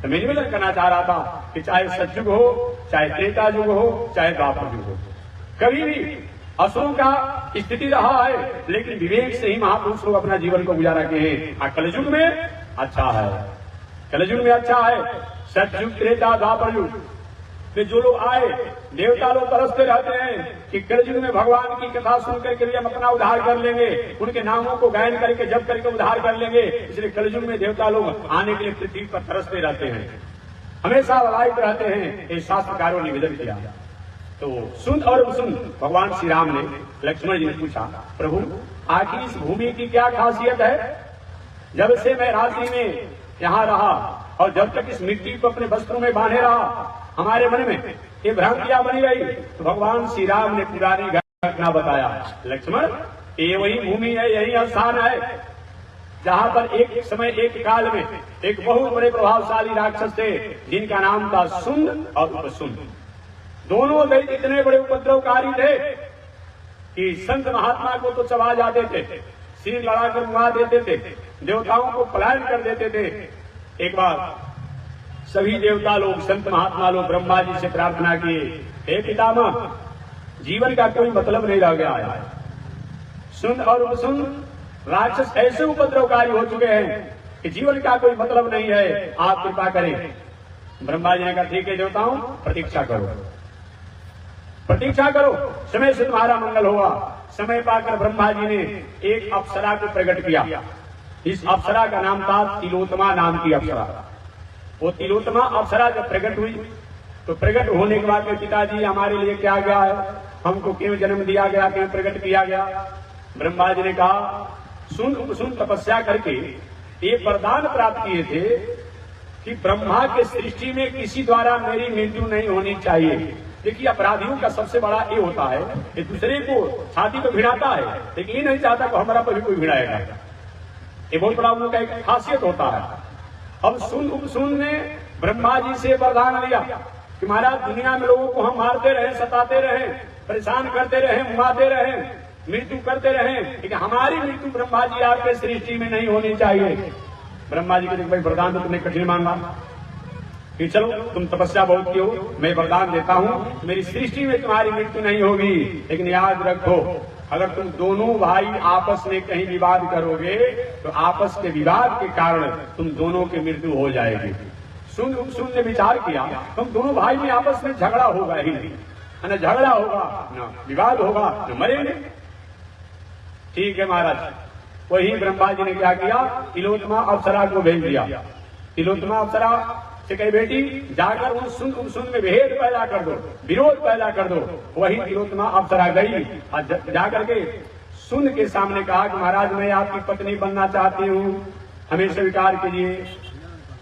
तो मैं निवेदन करना चाह रहा था कि चाहे सतयुग हो, चाहे त्रेता युग हो, चाहे द्वापर युग हो, कभी भी असुरों का स्थिति रहा है, लेकिन विवेक से ही महापुरुष लोग अपना जीवन को गुजारा किए हैं। कलयुग में अच्छा है, कलयुग में अच्छा है। सतयुग, त्रेता, द्वापर युग में जो लोग आए, देवता लोग तरसते रहते हैं कि कलयुग में भगवान की कथा सुन करके भी हम अपना उद्धार कर लेंगे, उनके नामों को गायन करके जप करके उद्धार कर लेंगे। इसलिए कलयुग में देवता लोग आने के लिए पृथ्वी पर तरसते रहते हैं, हमेशा लायक रहते हैं। ये शास्त्रकारों ने निवेदन किया। तो सुन और सुन, भगवान श्री राम ने लक्ष्मण जी ने पूछा, प्रभु आखिर इस भूमि की क्या खासियत है? जब से मैं रात्रि में यहाँ रहा और जब तक इस मिट्टी को अपने वस्त्रों में बांधे रहा, हमारे मन में ये भ्रांतियां बनी रही। तो भगवान श्री राम ने पुरानी घटना बताया, लक्ष्मण ये वही भूमि है, यही स्थान है जहाँ पर एक समय, एक काल में एक बहुत बड़े प्रभावशाली राक्षस थे, जिनका नाम था सुंद और उपसुंद। दोनों दैत्य इतने बड़े उपद्रवकारी थे कि संत महात्मा को तो चबा जाते थे, सिर लड़ाकर मुआ देते थे, देवताओं को पलायन कर देते थे। एक बार सभी देवता लोग, संत महात्मा लोग ब्रह्मा जी से प्रार्थना किए, हे पितामह, जीवन का कोई मतलब नहीं रह गया है। सुंद और उपसुंद राक्षस ऐसे उपद्रवकारी हो चुके हैं कि जीवन का कोई मतलब नहीं है, आप कृपा करें। ब्रह्मा जी ने कहा, ठीक है देवताओं, प्रतीक्षा करो, प्रतीक्षा करो, समय से तुम्हारा मंगल होगा। समय पाकर ब्रह्मा जी ने एक अप्सरा को प्रकट किया। इस अप्सरा का नाम था तिलोत्तमा नाम की अप्सरा। वो तिलोत्तमा अप्सरा जब प्रकट हुई तो प्रकट होने के बाद पिताजी हमारे लिए क्या गया है, हमको क्यों जन्म दिया गया, क्यों प्रकट किया गया? ब्रह्मा जी ने कहा, सुन तपस्या करके ये वरदान प्राप्त किए थे कि ब्रह्मा के सृष्टि में किसी द्वारा मेरी मृत्यु नहीं होनी चाहिए। देखिए अपराधियों का सबसे बड़ा ये होता है कि दूसरे को छाती पर भिड़ाता है, लेकिन ये नहीं चाहता कि हमारा पर भी कोई भिड़ाएगा। ये बहुत बड़ा उनका एक खासियत होता है। अब सुन ने ब्रह्मा जी से वरदान लिया कि महाराज दुनिया में लोगों को हम मारते रहे, सताते रहे, परेशान करते रहे, मुआते रहे, मृत्यु करते रहे, लेकिन हमारी मृत्यु ब्रह्मा जी आपके सृष्टि में नहीं होनी चाहिए। ब्रह्मा जी के भाई वरदान तो तुमने कठिन मांगा कि चलो तुम तपस्या बहुत की हो, मैं वरदान देता हूँ, मेरी सृष्टि में तुम्हारी मृत्यु नहीं होगी, लेकिन याद रखो अगर तुम दोनों भाई आपस में कहीं विवाद करोगे तो आपस के विवाद के कारण तुम दोनों की मृत्यु हो जाएगी। सुन ने विचार किया, तुम दोनों भाई में आपस में झगड़ा होगा ही नहीं, न झगड़ा होगा, न विवाद होगा, न मरेंगे। ठीक है महाराज। वही ब्रह्मा जी ने क्या किया, तिलोत्तमा अप्सरा को भेज दिया। तिलोत्तमा अप्सरा से कही बेटी जाकर उस सुन में भेद पैदा कर दो, विरोध पैदा कर दो। वही तिलोत्तमा अप्सरा गई और जाकर के सुन के सामने कहा कि महाराज मैं आपकी पत्नी बनना चाहती हूँ, हमें स्वीकार कीजिए।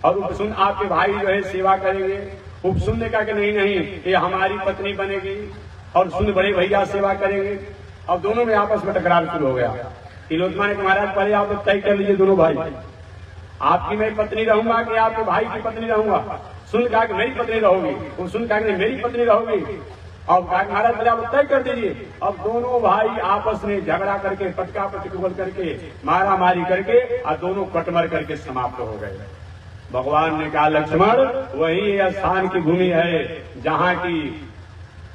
और उपसुन आपके भाई जो है सेवा करेंगे। उपसुन ने कहा कि नहीं नहीं, ये हमारी पत्नी बनेगी और सुन बड़े भैया सेवा करेंगे। अब दोनों में आपस में टकरार शुरू हो गया। तिलोत्तमा ने कहा महाराज पहले आप तय कर लीजिए दोनों भाई, आपकी मैं पत्नी रहूंगा कि आपके भाई की पत्नी रहूंगा। सुन कहा कि मेरी पत्नी रहोगी, वो सुन कहा कि मेरी पत्नी रहोगी। अब महाराज पहले आप तय कर दीजिए। अब दोनों भाई आपस में झगड़ा करके पटका पटकुल करके मारा मारी करके और दोनों कटमर करके समाप्त हो गए। भगवान ने कहा लक्ष्मण वही स्थान की भूमि है जहाँ की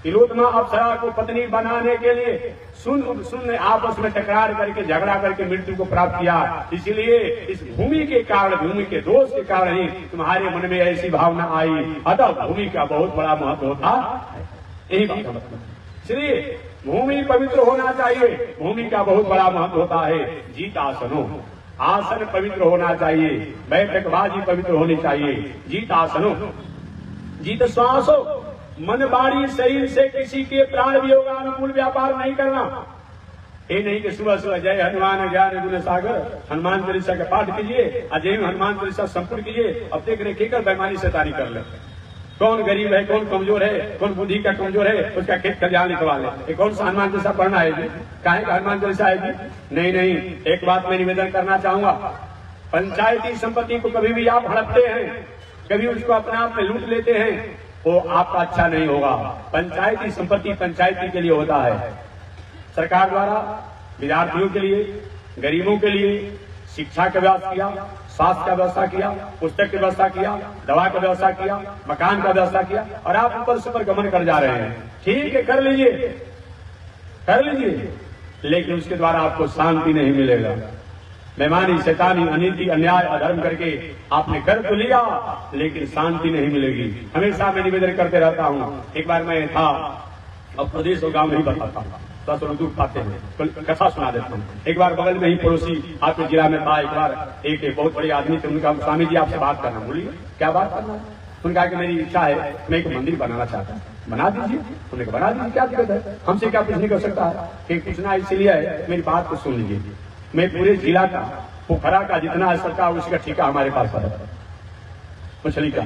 तिलोत्तमा अप्सरा को पत्नी बनाने के लिए सुन ने आपस में टकरार करके झगड़ा करके मृत्यु को प्राप्त किया। इसीलिए इस भूमि के कारण, भूमि के दोष के कारण ही तुम्हारे मन में ऐसी भावना आई। अतः भूमि का बहुत बड़ा महत्व होता है, यही बात मतलब। इसलिए भूमि पवित्र होना चाहिए, भूमि का बहुत बड़ा महत्व होता है। जीत आसनो, आसन पवित्र होना चाहिए, बैठकबाजी पवित्र होनी चाहिए। जीत आसनो, जीत श्वासो, मन वाणी शरीर से किसी के प्राण वियोगानुकूल व्यापार नहीं करना। ये नहीं कि सुबह सुबह जय हनुमान ज्ञान गुण सागर हनुमान चालीसा का पाठ कीजिए, अजय हनुमान चालीसा संपूर्ण कीजिए। अब देख रहे केकर बेईमानी शैतानी कर ले, कौन गरीब है, कौन कमजोर है, कौन बुद्धि का कमजोर है, उसका खेत खलिहान लिखवा ले। कौन सा हनुमान चालीसा पढ़ना है जी? काहे का हनुमान चालीसा है जी? नहीं नहीं, एक बात मैं निवेदन करना चाहूंगा, पंचायती संपत्ति को कभी भी आप हड़पते हैं, कभी उसको अपने आप में लूट लेते हैं, वो आपका अच्छा नहीं होगा। पंचायती संपत्ति पंचायती के लिए होता है। सरकार द्वारा विद्यार्थियों के लिए, गरीबों के लिए शिक्षा का व्यवस्था किया, स्वास्थ्य का व्यवस्था किया, पुस्तक की व्यवस्था किया, दवा का व्यवस्था किया, मकान का व्यवस्था किया, और आप ऊपर से ऊपर गमन कर जा रहे हैं। ठीक है, कर लीजिए, कर लीजिए, लेकिन उसके द्वारा आपको शांति नहीं मिलेगा। बेईमानी, शैतानी, अनीति, अन्याय, अधर्म करके आपने कर तो लिया, लेकिन शांति नहीं मिलेगी। हमेशा मैं निवेदन करते रहता हूँ। एक बार मैं था, अब प्रदेश और गांव नहीं बताता हूँ, 10 लोग दूर खाते हैं, कथा सुना देता हूँ। एक बार बगल में ही पड़ोसी आपके जिला में था। एक बार एक बहुत बड़े आदमी थे, उनका स्वामी जी आपसे बात करना। बोलिए क्या बात करना है? उन्होंने कहा कि मेरी इच्छा है, मैं एक मंदिर बनाना चाहता हूँ, बना दीजिए। उन्होंने कहा बना दीजिए, क्या दिक्कत है, हमसे क्या कुछ नहीं कर सकता है। कि पूछना इसलिए है, मेरी बात को सुन लीजिए, मैं पूरे जिला का पोखरा का जितना सरकार उसका ठेका हमारे पास है मछली का,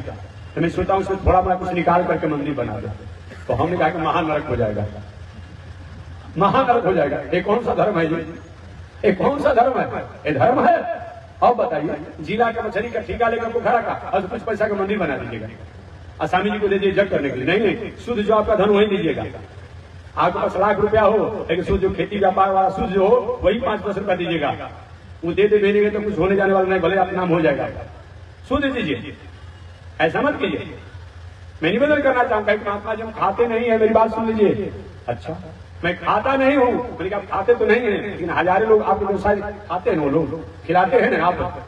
तो मैं सोचता हूँ उसमें थोड़ा बड़ा कुछ निकाल करके मंदिर बना दे। तो हमने कहा कि महानरक हो जाएगा, महानरक हो जाएगा। ये कौन सा धर्म है जी? ये कौन सा धर्म है? ये धर्म है? अब बताइए, जिला का मछली का ठेका लेकर पोखरा का और कुछ पैसा का मंदिर बना दीजिएगा, आसामी जी को दे दीजिए जग करने के लिए। नहीं नहीं, शुद्ध जो आपका धन वही दीजिएगा। आपके पास लाख रुपया हो, लेकिन शुद्ध जो खेती व्यापार वाला शुद्ध जो हो वही 5-10 रुपया दीजिएगा। वो दे भेजेंगे तो कुछ होने जाने वाला नहीं, भले अपना नाम हो जाएगा। शुद्ध दीजिए, ऐसा मत कीजिए। मैं निवेदन करना चाहूंगा कि महात्मा जी हम खाते नहीं है, मेरी बात सुन लीजिए। अच्छा, मैं खाता नहीं हूँ, मैंने कहा खाते तो नहीं है, लेकिन हजारों लोग आपके व्यवसाय खाते हैं, वो लोग खिलाते हैं ना आप।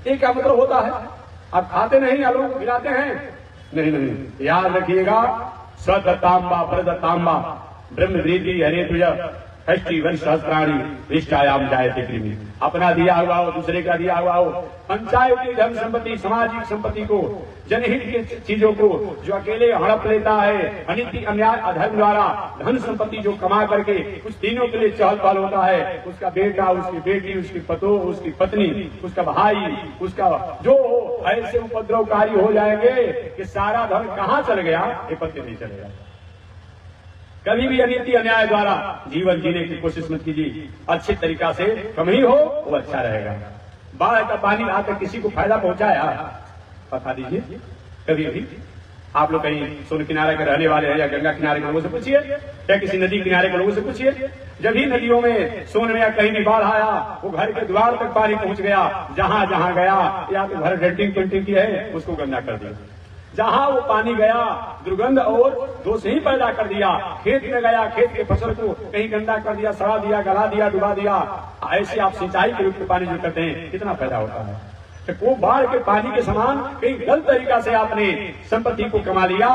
ये क्या मतलब होता है? आप खाते नहीं या लोग खिलाते हैं? नहीं नहीं, याद रखिएगा, स्वदत्तांबा प्रदत्तांबा ब्रह्म प्रीति हरे तुझ षष्ठी वर्ष सहस्त्राणी विष्टायाम जायते कृमि। अपना दिया हुआ हो, दूसरे का दिया हुआ हो, पंचायती धन संपत्ति, सामाजिक संपत्ति को, जनहित की चीजों को जो अकेले हड़प लेता है, अनिति अन्याय अधर्म द्वारा धन संपत्ति जो कमा करके कुछ दिनों के लिए चहल पहल होता है, उसका बेटा, उसकी बेटी, उसकी पतोह, उसकी पत्नी, उसका भाई, उसका जो ऐसे उपद्रवकारी हो जाएंगे कि सारा धन कहाँ चल गया ये पता नहीं चलेगा। कभी भी अनिति अन्याय द्वारा जीवन जीने की कोशिश मत कीजिए। अच्छे तरीका से कम ही हो वो अच्छा रहेगा। बाढ़ का पानी आकर किसी को फायदा पहुंचाया बता दीजिए। कभी भी आप लोग कहीं सोन किनारे के रहने वाले हैं या गंगा किनारे के लोगों से पूछिए या किसी नदी किनारे के लोगों से पूछिए, जब भी नदियों में सोन में या कहीं भी बाढ़ आया वो घर के द्वार तक पानी पहुंच गया। जहां जहां गया या तो घर डेंटिंग पेंटिंग की है उसको गंदा कर दिया। जहां वो पानी गया दुर्गंध और दोष ही पैदा कर दिया। खेत में गया, खेत के फसल को कहीं गंदा कर दिया, सड़ा दिया, गला दिया, डुबा दिया। ऐसे आप सिंचाई के रूप में पानी जो करते हैं कितना फायदा होता है। वो बाढ़ के पानी के समान कहीं गलत तरीका से आपने संपत्ति को कमा लिया,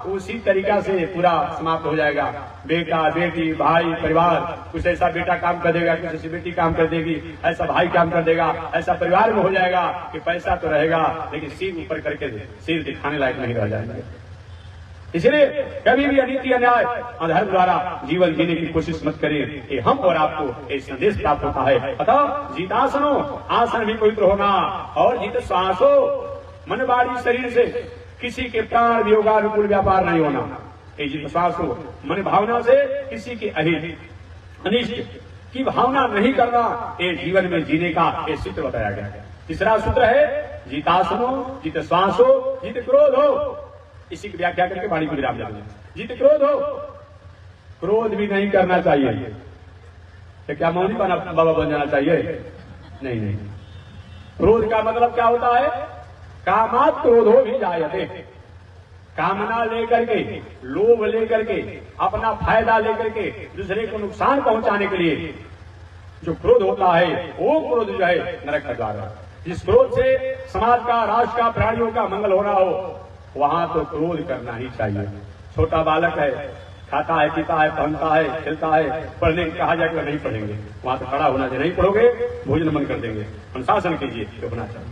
उसी तरीका से पूरा समाप्त हो जाएगा। बेटा बेटी भाई परिवार, कुछ ऐसा बेटा काम कर देगा, कुछ ऐसी बेटी काम कर देगी, ऐसा भाई काम कर देगा, ऐसा परिवार में हो जाएगा कि पैसा तो रहेगा लेकिन सिर ऊपर करके सिर दिखाने लायक नहीं रह जाएंगे। इसलिए कभी भी अनीति अन्याय अधर्म द्वारा जीवन जीने की कोशिश मत करें। ये हम और आपको एक संदेश प्राप्त होता है। अतः जीतासनो, आसन भी पवित्र होना, और जीत श्वासो, मन वाणी शरीर से किसी के प्राण वियोगानुकूल व्यापार नहीं होना। ये जीत श्वास हो, मन भावना से किसी के अहित अनिष्ट की भावना नहीं करना, ये जीवन में जीने का ये सूत्र बताया गया है। तीसरा सूत्र है जीतासनो, जीत श्वास हो, जीत क्रोध हो। इसी की व्याख्या करके वाणी को विराम देंगे। जीत क्रोध हो, क्रोध भी नहीं करना चाहिए। तो क्या मौनी बाबा बन जाना चाहिए? नहीं नहीं। क्रोध का मतलब क्या होता है? कामात क्रोधो भी जायते, कामना लेकर के, लोभ लेकर के, अपना फायदा लेकर के दूसरे को नुकसान पहुंचाने के लिए जो क्रोध होता है, वो क्रोध जो है नरक का द्वार है। जिस क्रोध से समाज का, राष्ट्र का, प्राणियों का मंगल हो रहा हो, वहां तो क्रोध करना ही चाहिए। छोटा बालक है, खाता है, पीता है, पहनता है, खेलता है, पढ़ने कहा जाए तो नहीं पढ़ेंगे, वहां तो खड़ा होना चाहिए। नहीं पढ़ोगे भोजन मन कर देंगे। अनुशासन कीजिए, तो होना चाहिए।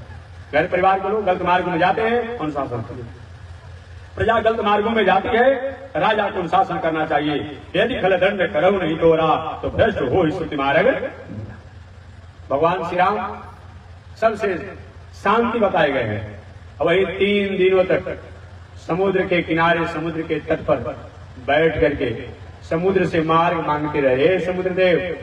घर परिवार के लोग गलत मार्ग में जाते हैं, अनुशासन कीजिए। प्रजा गलत मार्गों में जाती है, राजा को अनुशासन करना चाहिए। यदि खल दंड करो नहीं तोरा, तो भ्रष्ट हो स्तुति मार्ग। भगवान श्री राम सबसे शांति बताए गए हैं। वही 3 दिनों तक समुद्र के किनारे, समुद्र के तट पर बैठ करके समुद्र से मार्ग मांगते रहे। समुद्र देव,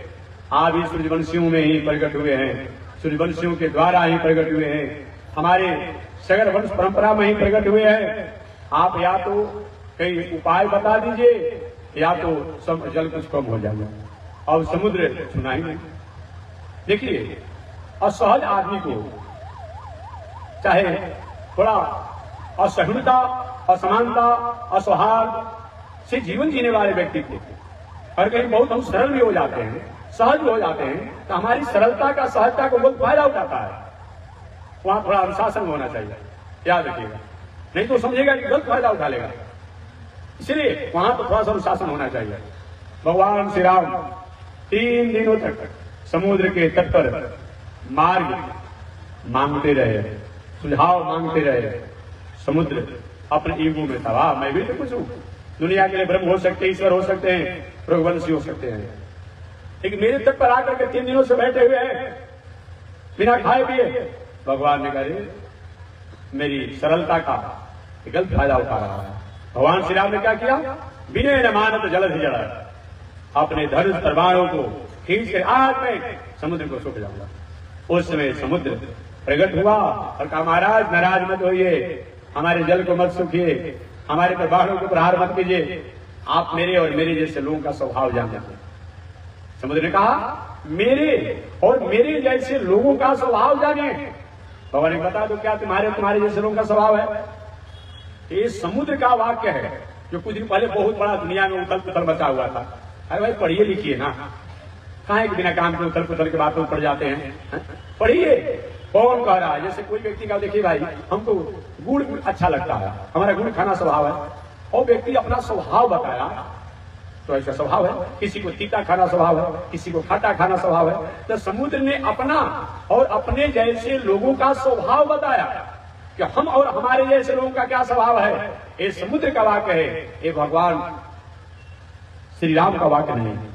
आप ही सूर्यवंशियों में ही प्रकट हुए हैं, सूर्यवंशियों के द्वारा ही प्रकट हुए हैं, हमारे सगर वंश परंपरा में ही प्रकट हुए हैं। आप या तो कई उपाय बता दीजिए, या तो सब जल कुछ कम हो जाएगा। और समुद्र सुना ही नहीं। देखिए, असहज आदमी को, चाहे थोड़ा असहिष्णुता, असमानता, असौहार्द से जीवन जीने वाले व्यक्ति को, और कहीं बहुत हम सरल भी हो जाते हैं, सहज भी हो जाते हैं, तो हमारी सरलता का, सहजता को बहुत फायदा उठाता है। वहां थोड़ा अनुशासन होना चाहिए, याद रखिएगा, नहीं तो समझेगा कि गलत फायदा उठा लेगा। इसलिए वहां तो थोड़ा सा अनुशासन होना चाहिए। भगवान श्री राम 3 दिनों तक समुद्र के तट पर मार्ग मांगते रहे, सुझाव मांगते रहे। समुद्र अपने ईगो में था, वाह मैं भी तो कुछ हूं, दुनिया के लिए ब्रह्म हो सकते हैं, ईश्वर हो सकते हैं, रघुवंशी हो सकते हैं, लेकिन मेरे तट पर आकर के 3 दिनों से बैठे हुए हैं बिना खाए पिए। भगवान ने कहा मेरी सरलता का गलत फायदा उठा रहा है। भगवान श्री राम ने क्या किया? विनय न मानत जल ही जड़ा, अपने धनुष तलवारों को खींच कर आज में समुद्र को सूख जाऊंगा। उस समय समुद्र प्रकट हुआ और कहा महाराज नाराज मत होइए, हमारे जल को मत सूखिए, हमारे पर बाढ़ों को प्रहार मत कीजिए, आप मेरे और मेरे जैसे लोगों का स्वभाव जान जाते। समुद्र ने कहा मेरे और मेरे जैसे लोगों का स्वभाव जाने। भगवान ने बता दो क्या तुम्हारे जैसे लोगों का स्वभाव है? ये समुद्र का वाक्य है जो कुछ दिन पहले बहुत बड़ा दुनिया में उथल पुथल मचा हुआ था। अरे भाई पढ़िए लिखिए ना, कहाँ एक बिना काम के उथल पुथल के बातों पड़ जाते हैं। पढ़िए कौन कह रहा है। जैसे कोई व्यक्ति का देखिए भाई हमको गुड़ अच्छा लगता है, हमारा गुड़ खाना स्वभाव है, और व्यक्ति अपना स्वभाव बताया तो ऐसा स्वभाव है। किसी को तीता खाना स्वभाव है, किसी को खट्टा खाना स्वभाव है। तो समुद्र ने अपना और अपने जैसे लोगों का स्वभाव बताया कि हम और हमारे जैसे लोगों का क्या स्वभाव है। ये समुद्र का वाक्य है, ये भगवान श्री राम का वाक्य नहीं है,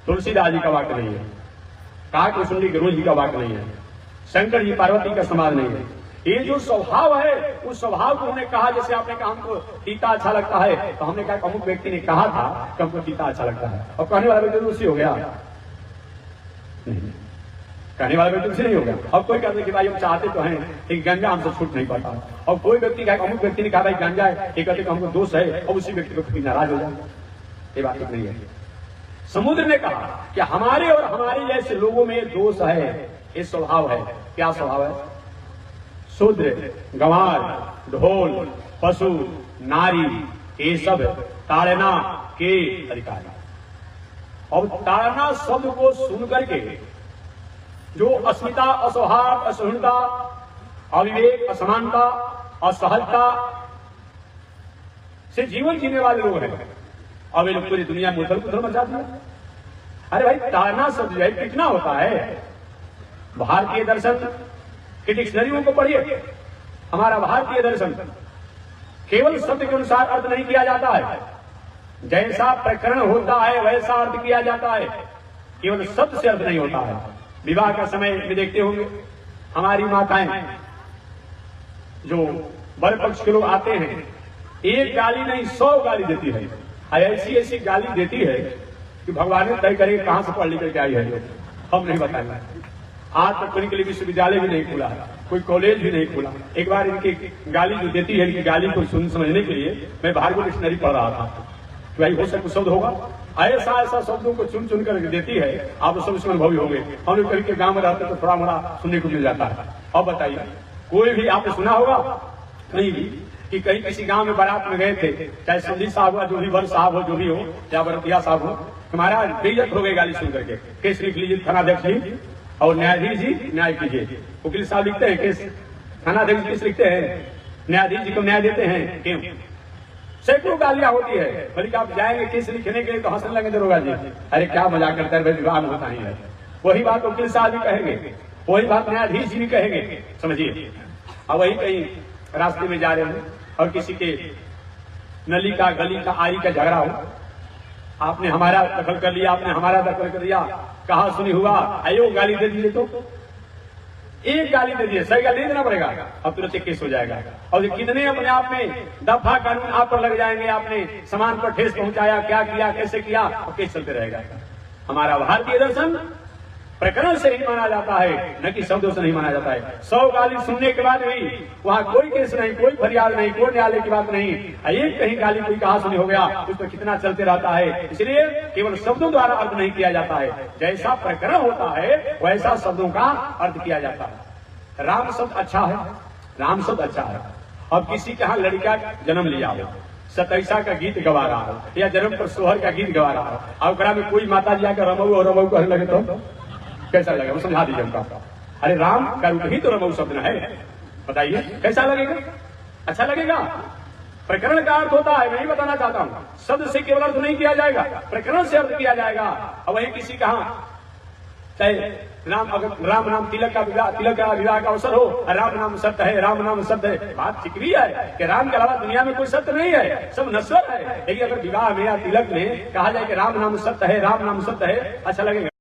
तुलसीदास जी का वाक्य नहीं है, काकभूषुंडी गुरु जी का वाक्य नहीं है, शंकर जी पार्वती का समाज नहीं है। ये जो स्वभाव है उस स्वभाव को उन्होंने कहा, जैसे आपने कहा हमको तीता अच्छा लगता है, तो हमने कहा अमुक व्यक्ति ने कहा था कि हमको तीता अच्छा लगता है, और कहने वाला व्यक्ति उसी हो गया नहीं, कहने वाला व्यक्ति उसी नहीं हो गया। अब कोई कहते कि भाई हम चाहते तो हैं लेकिन गंजा हमसे छूट नहीं पाता, और कोई व्यक्ति कहा अमुक व्यक्ति ने कहा भाई गंजा है, ये कहते हमको दोष है, और उसी व्यक्ति को कभी नाराज हो जाए। ये बात नहीं है। समुद्र ने कहा कि हमारे और हमारे जैसे लोगों में दोष है, ये स्वभाव है। क्या स्वभाव है? शूद्र, गंवार, ढोल, पशु, नारी, ये सब ताड़ना के अधिकारी। और ताड़ना शब्द को सुन करके जो अस्मिता, असौहार्द, असहिष्णुता, अविवेक, असमानता, असहजता से जीवन जीने वाले लोग हैं। अब ये लोग पूरी दुनिया में उथल पुथल मचा दिया। अरे भाई, ताना शब्द जो है कितना होता है? भारतीय दर्शन की डिक्शनरियों को पढ़िए। हमारा भारतीय दर्शन केवल शब्द के अनुसार अर्थ नहीं किया जाता है। जैसा प्रकरण होता है वैसा अर्थ किया जाता है, केवल शब्द से अर्थ नहीं होता है। विवाह का समय में देखते होंगे हमारी माताएं जो वर पक्ष के लोग आते हैं, एक गाली नहीं 100 गाली देती है। ऐसी ऐसी गाली देती है कि भगवान ने तय करे कहां से पढ़ लिख करके आई है, हम नहीं बताएंगे। आज तक उनके लिए विश्वविद्यालय भी नहीं खुला, कोई कॉलेज भी नहीं खुला। एक बार इनकी गाली जो देती है, इनकी गाली को समझने के लिए मैं भार्गव डिक्शनरी पढ़ रहा था कि भाई हो सकता शब्द होगा, ऐसा ऐसा शब्दों को चुन चुन कर देती है। आप सब इसमें अनुभवी होंगे, हम लोग कभी के गांव में रहते तो थोड़ा मोड़ा सुनने को मिल जाता है। अब बताइए, कोई भी आपने सुना होगा कहीं भी कि कहीं किसी गांव में बारात में गए थे, चाहे संधि साहब हुआ, जो भी वर साहब हो, जो भी हो, या बरतिया साहब हो, हमारा बेइज्जत हो गई गाली सुन करके। केस लिख लीजिए थानाध्यक्ष जी और न्यायाधीश जी न्याय कीजिए। वकील साहब लिखते हैं केस, थानाध्यक्ष केस लिखते हैं, न्यायाधीश जी को न्याय देते हैं। क्यों? सैकड़ों गालियां होती है। बल्कि आप जाएंगे केस लिखने के लिए तो हंसने लगे दरोगा जी, अरे क्या मजाक करता है, विवाह में होता ही है। वही बात वकील साहब भी कहेंगे, वही बात न्यायाधीश जी भी कहेंगे। समझिए, अब वही कहीं रास्ते में जा रहे हो और किसी के नली का, गली का, आरी का झगड़ा हो, आपने हमारा दखल कर लिया, आपने हमारा दखल कर लिया, कहा सुनी हुआ, आयो गाली दे दीजिए, तो एक गाली दे दीजिए, सही गाली देना पड़ेगा, अब तुरंत केस हो जाएगा। और ये कितने अपने आप में दफा कानून आप पर लग जाएंगे, आपने सामान पर ठेस पहुंचाया, क्या किया, कैसे किया, और केस चलते रहेगा। हमारा भारतीय दर्शन प्रकरण से नहीं माना जाता है, न कि शब्दों से नहीं माना जाता है। 100 गाली सुनने के बाद भी वहां कोई केस नहीं, कोई फरियाद नहीं, कोई न्यायालय की बात नहीं। एक कहीं गाली कोई कहा सुनी हो गया, उस पर कितना चलते रहता है। इसलिए केवल शब्दों द्वारा अर्थ नहीं किया जाता है, जैसा प्रकरण होता है वैसा शब्दों का अर्थ किया जाता है। राम शब्द अच्छा है, राम शब्द अच्छा है। अब किसी के यहाँ लड़का जन्म लिया हो, सतैसा का गीत गवा रहा हो, या जन्म पर सोहर का गीत गवा रहा हो, और में कोई माता जी आकर रमऊ और रमऊ कहने लगे तो कैसा लगेगा? वो समझा दीजिए उनका। अरे राम का रूप ही तो रमऊ शब्द है, बताइए कैसा लगेगा? अच्छा लगेगा? प्रकरण का अर्थ होता है, मैं ही बताना चाहता हूँ, शब्द से केवल अर्थ नहीं किया जाएगा, प्रकरण से अर्थ किया जाएगा। और वही किसी का चाहे राम, अगर राम नाम तिलक का विवाह का अवसर हो, राम नाम सत्य है, राम नाम सत्य है, बात ठीक भी है कि राम के अलावा दुनिया में कोई सत्य नहीं है, सब नश्वर है। लेकिन अगर विवाह में या तिलक में कहा जाए कि राम नाम सत्य है, राम नाम सत्य है, अच्छा लगेगा?